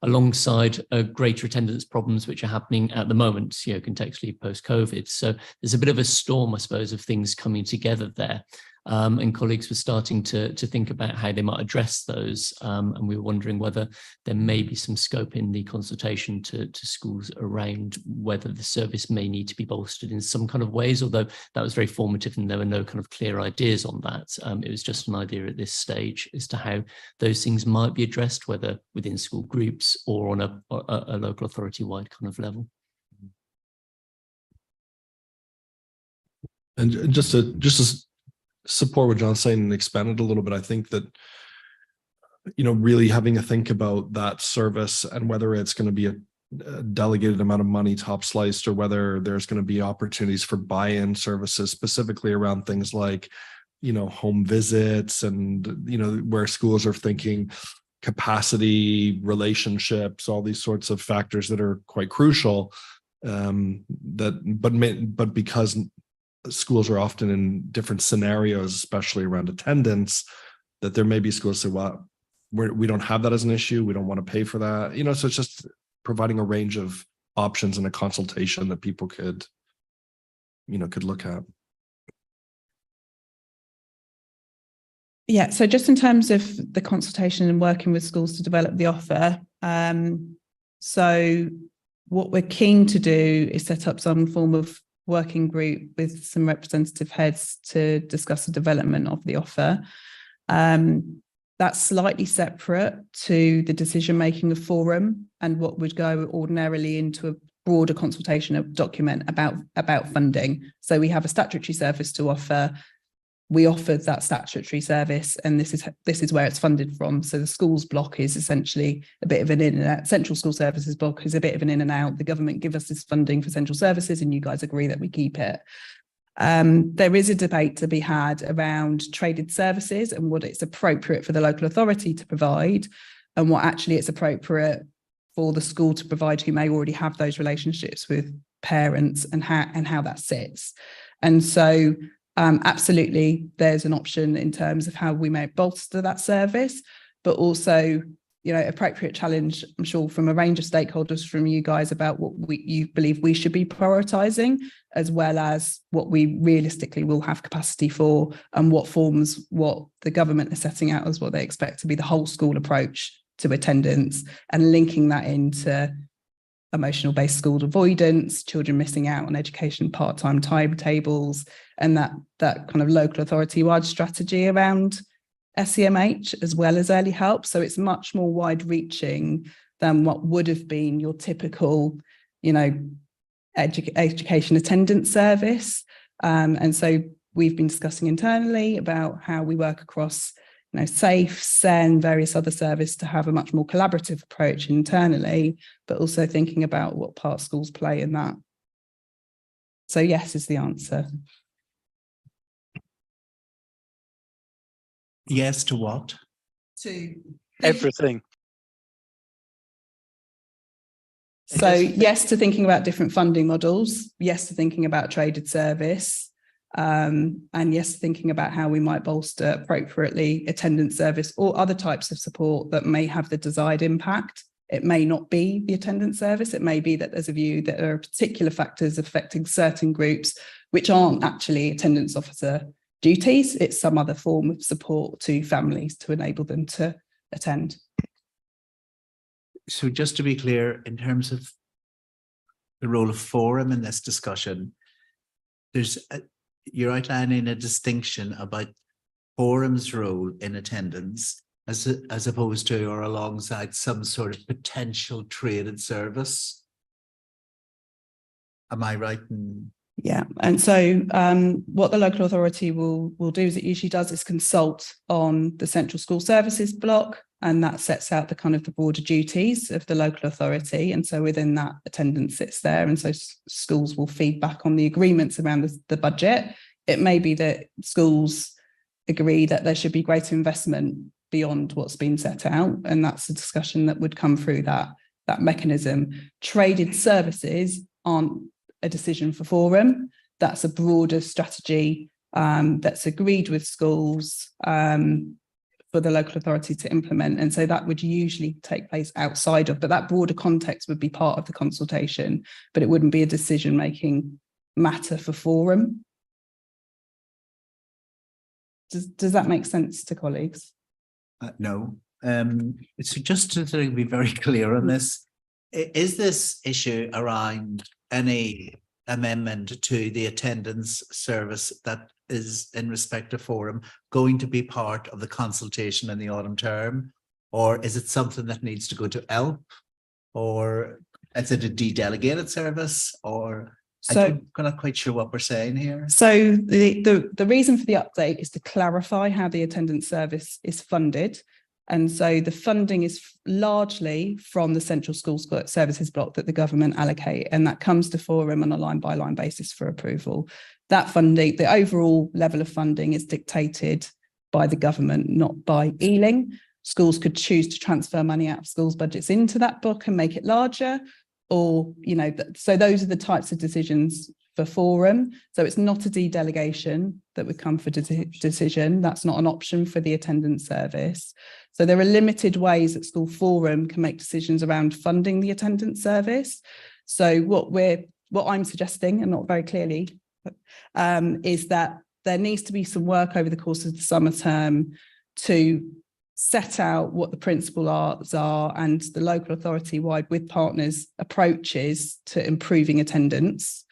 alongside greater attendance problems which are happening at the moment, contextually post-COVID. So there's a bit of a storm, I suppose, of things coming together there. And colleagues were starting to think about how they might address those. And we were wondering whether there may be some scope in the consultation to schools around whether the service may need to be bolstered in some kind of ways, although that was very formative and there were no kind of clear ideas on that. It was just an idea at this stage as to how those things might be addressed, whether within school groups or on a local authority-wide kind of level. And just to support what John's saying and expand it a little bit, I think that, really having a think about that service and whether it's going to be a delegated amount of money top sliced, or whether there's going to be opportunities for buy-in services specifically around things like, home visits and, where schools are thinking capacity, relationships, all these sorts of factors that are quite crucial. But because schools are often in different scenarios, especially around attendance, that there may be schools say, well, we don't have that as an issue. We don't want to pay for that. So it's just providing a range of options in a consultation that people could look at. Yeah, so just in terms of the consultation and working with schools to develop the offer, so what we're keen to do is set up some form of working group with some representative heads to discuss the development of the offer. That's slightly separate to the decision-making of forum and what would go ordinarily into a broader consultation of document about funding. So we have a statutory service to offer. We offered that statutory service, and this is where it's funded from. So the schools block is essentially a bit of an in and out. Central School Services block is a bit of an in and out. The government give us this funding for central services, and you guys agree that we keep it. There is a debate to be had around traded services and what it's appropriate for the local authority to provide, and what actually it's appropriate for the school to provide who may already have those relationships with parents, and how that sits. And so absolutely, there's an option in terms of how we may bolster that service, but also, appropriate challenge, I'm sure, from a range of stakeholders from you guys about what you believe we should be prioritising, as well as what we realistically will have capacity for, and what forms what the government is setting out as what they expect to be the whole school approach to attendance, and linking that into emotional based school avoidance, children missing out on education part-time timetables, and that kind of local authority-wide strategy around SEMH as well as early help. So it's much more wide-reaching than what would have been your typical, education attendance service. And so we've been discussing internally about how we work across SAFE, SEN, various other services to have a much more collaborative approach internally, but also thinking about what part schools play in that. So yes is the answer. Yes to what? To everything. So yes to thinking about different funding models, yes to thinking about traded service, and yes, thinking about how we might bolster appropriately attendance service or other types of support that may have the desired impact. It may not be the attendance service. It may be that there's a view that there are particular factors affecting certain groups which aren't actually attendance officer duties. It's some other form of support to families to enable them to attend. So just to be clear, in terms of the role of forum in this discussion, you're outlining a distinction about forum's role in attendance as opposed to or alongside some sort of potential traded service. Am I right? Yeah, and so what the local authority will do, as it usually does, is consult on the central school services block, and that sets out the kind of the broader duties of the local authority. And so within that, attendance sits there, and so schools will feed back on the agreements around the budget. It may be that schools agree that there should be greater investment beyond what's been set out, and that's a discussion that would come through that mechanism. Traded services aren't a decision for forum. That's a broader strategy that's agreed with schools for the local authority to implement, and so that would usually take place outside of, but that broader context would be part of the consultation, but it wouldn't be a decision-making matter for forum. Does that make sense to colleagues? No. So just to be very clear on this, is this issue around any amendment to the attendance service that is in respect of forum going to be part of the consultation in the autumn term, or is it something that needs to go to ELP, or is it a de-delegated service, or I'm not quite sure what we're saying here. So the reason for the update is to clarify how the attendance service is funded. And so the funding is largely from the central school services block that the government allocate, and that comes to forum on a line-by-line basis for approval. That funding, the overall level of funding, is dictated by the government, not by Ealing. Schools could choose to transfer money out of schools' budgets into that book and make it larger, or, you know, so those are the types of decisions for forum. So it's not a de-delegation that would come for decision. That's not an option for the attendance service. So there are limited ways that school forum can make decisions around funding the attendance service. So what I'm suggesting, and not very clearly, is that there needs to be some work over the course of the summer term to set out what the principal are and the local authority wide with partners approaches to improving attendance.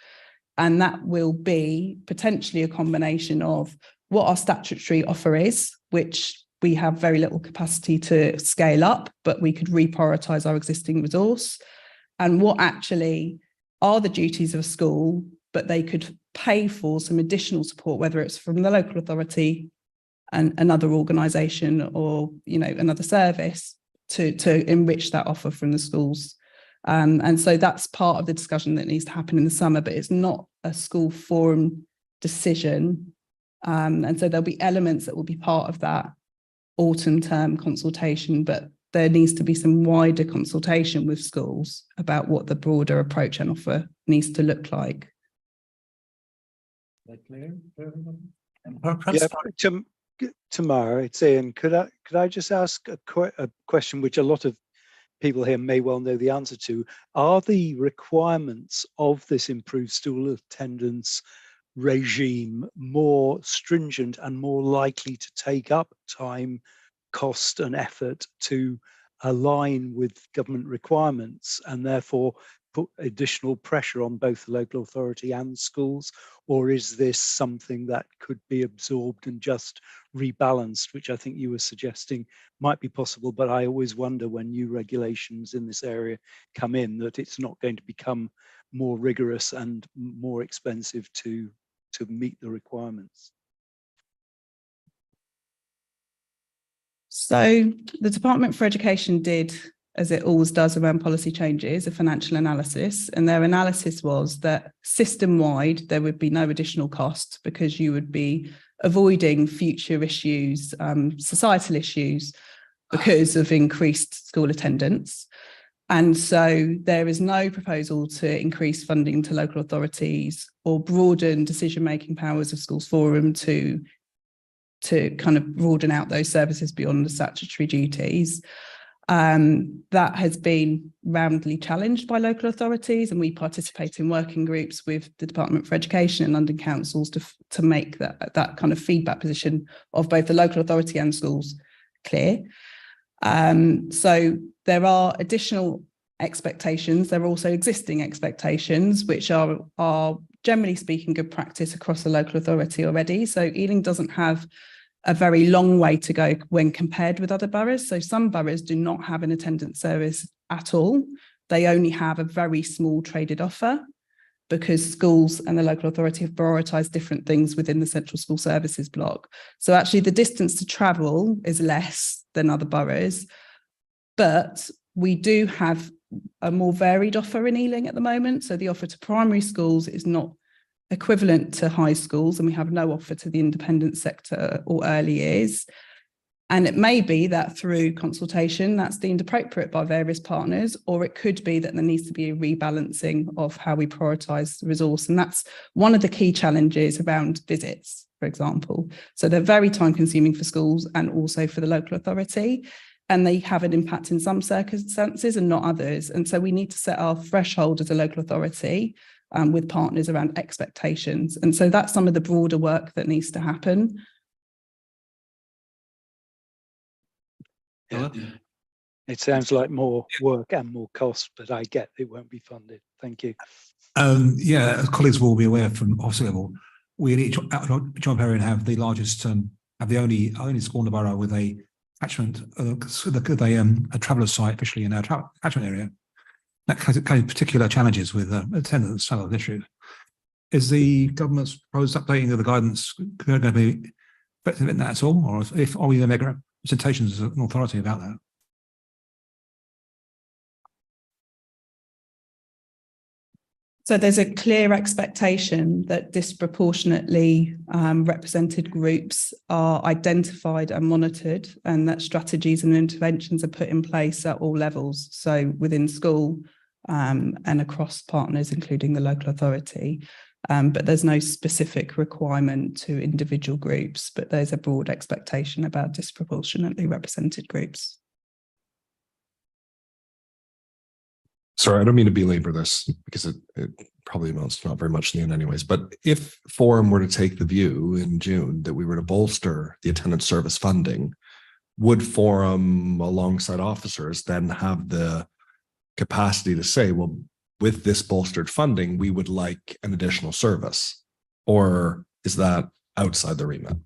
And that will be potentially a combination of what our statutory offer is, which we have very little capacity to scale up, but we could reprioritise our existing resource, and what actually are the duties of a school, but they could pay for some additional support, whether it's from the local authority and another organisation, or, you know, another service to enrich that offer from the schools. And so that's part of the discussion that needs to happen in the summer, but it's not a school forum decision. And so there'll be elements that will be part of that autumn term consultation, but there needs to be some wider consultation with schools about what the broader approach and offer needs to look like. Is that clear for everyone? Yeah, Tamara, it's Ian. Could I just ask a question which a lot of people here may well know the answer to? Are the requirements of this improved school attendance regime more stringent and more likely to take up time, cost and effort to align with government requirements, and therefore put additional pressure on both the local authority and schools? Or is this something that could be absorbed and just rebalanced, which I think you were suggesting might be possible, but I always wonder when new regulations in this area come in that it's not going to become more rigorous and more expensive to meet the requirements. So the Department for Education did, as it always does around policy changes, a financial analysis, and their analysis was that system-wide there would be no additional cost because you would be avoiding future issues, societal issues, because of increased school attendance. And so there is no proposal to increase funding to local authorities or broaden decision-making powers of Schools Forum to kind of broaden out those services beyond the statutory duties. That has been roundly challenged by local authorities, and we participate in working groups with the Department for Education and London councils to make that kind of feedback position of both the local authority and schools clear. So there are additional expectations. There are also existing expectations, which are generally speaking good practice across the local authority already. So Ealing doesn't have a very long way to go when compared with other boroughs. So some boroughs do not have an attendance service at all. They only have a very small traded offer because schools and the local authority have prioritised different things within the central school services block. So actually the distance to travel is less than other boroughs, but we do have a more varied offer in Ealing at the moment. So the offer to primary schools is not equivalent to high schools, and we have no offer to the independent sector or early years. And it may be that through consultation that's deemed appropriate by various partners, or it could be that there needs to be a rebalancing of how we prioritise the resource. And that's one of the key challenges around visits, for example. So they're very time consuming for schools and also for the local authority, and they have an impact in some circumstances and not others. And so we need to set our threshold as a local authority with partners around expectations. And so that's some of the broader work that needs to happen. Yeah. It sounds like more work and more cost, but I get it won't be funded. Thank you. Yeah, as colleagues will be aware from officer level, we in each job area have the largest, have the only school in the borough with a catchment, a traveller site officially in our catchment area. That kind of particular challenges with attendance salary issue. Is the government's proposed updating of the guidance going to be effective in that at all, or are we going to make representations as an authority about that? So there's a clear expectation that disproportionately represented groups are identified and monitored, and that strategies and interventions are put in place at all levels. So within school and across partners, including the local authority. But there's no specific requirement to individual groups, but there's a broad expectation about disproportionately represented groups. Sorry, I don't mean to belabor this because it probably amounts to not very much in the end anyways, but if Forum were to take the view in June that we were to bolster the attendance service funding, would Forum alongside officers then have the capacity to say, well, with this bolstered funding, we would like an additional service? Or is that outside the remit?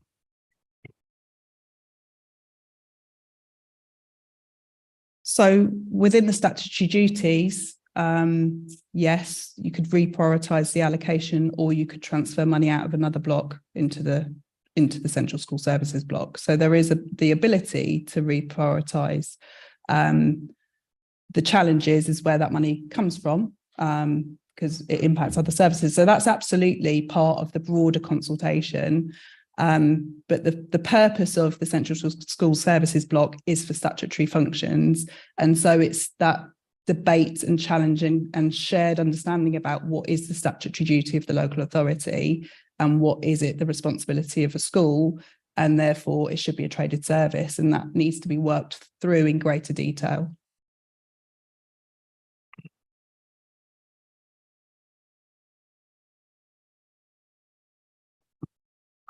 So within the statutory duties, yes, you could reprioritise the allocation, or you could transfer money out of another block into the central school services block. So there is the ability to reprioritise. The challenge is where that money comes from, because it impacts other services. So that's absolutely part of the broader consultation. But the purpose of the Central School Services block is for statutory functions. And so it's that debate and challenging and shared understanding about what is the statutory duty of the local authority and what is it the responsibility of a school, and therefore it should be a traded service, and that needs to be worked through in greater detail.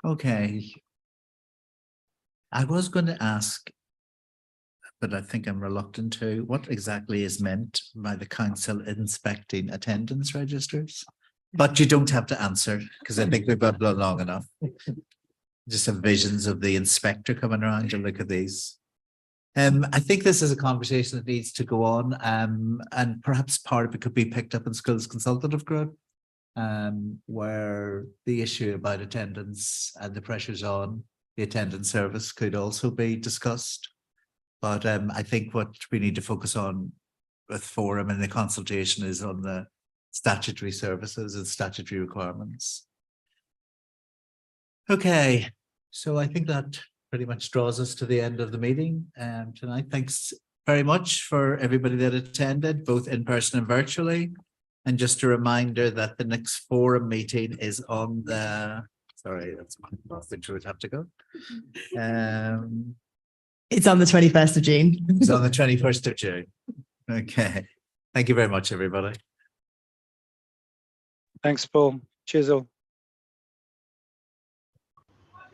Okay. I was going to ask, but I think I'm reluctant to, what exactly is meant by the council inspecting attendance registers? But you don't have to answer, because I think we've got long enough. Just have visions of the inspector coming around to look at these. I think this is a conversation that needs to go on, and perhaps part of it could be picked up in Schools Consultative Group, where the issue about attendance and the pressures on the attendance service could also be discussed. But I think what we need to focus on with Forum and the consultation is on the statutory services and statutory requirements. Okay, so I think that pretty much draws us to the end of the meeting tonight. Thanks very much for everybody that attended, both in person and virtually. And just a reminder that the next forum meeting is on the, sorry, that's which would have to go. It's on the 21st of June. It's on the 21st of June. Okay. Thank you very much, everybody. Thanks, Paul. Cheers all.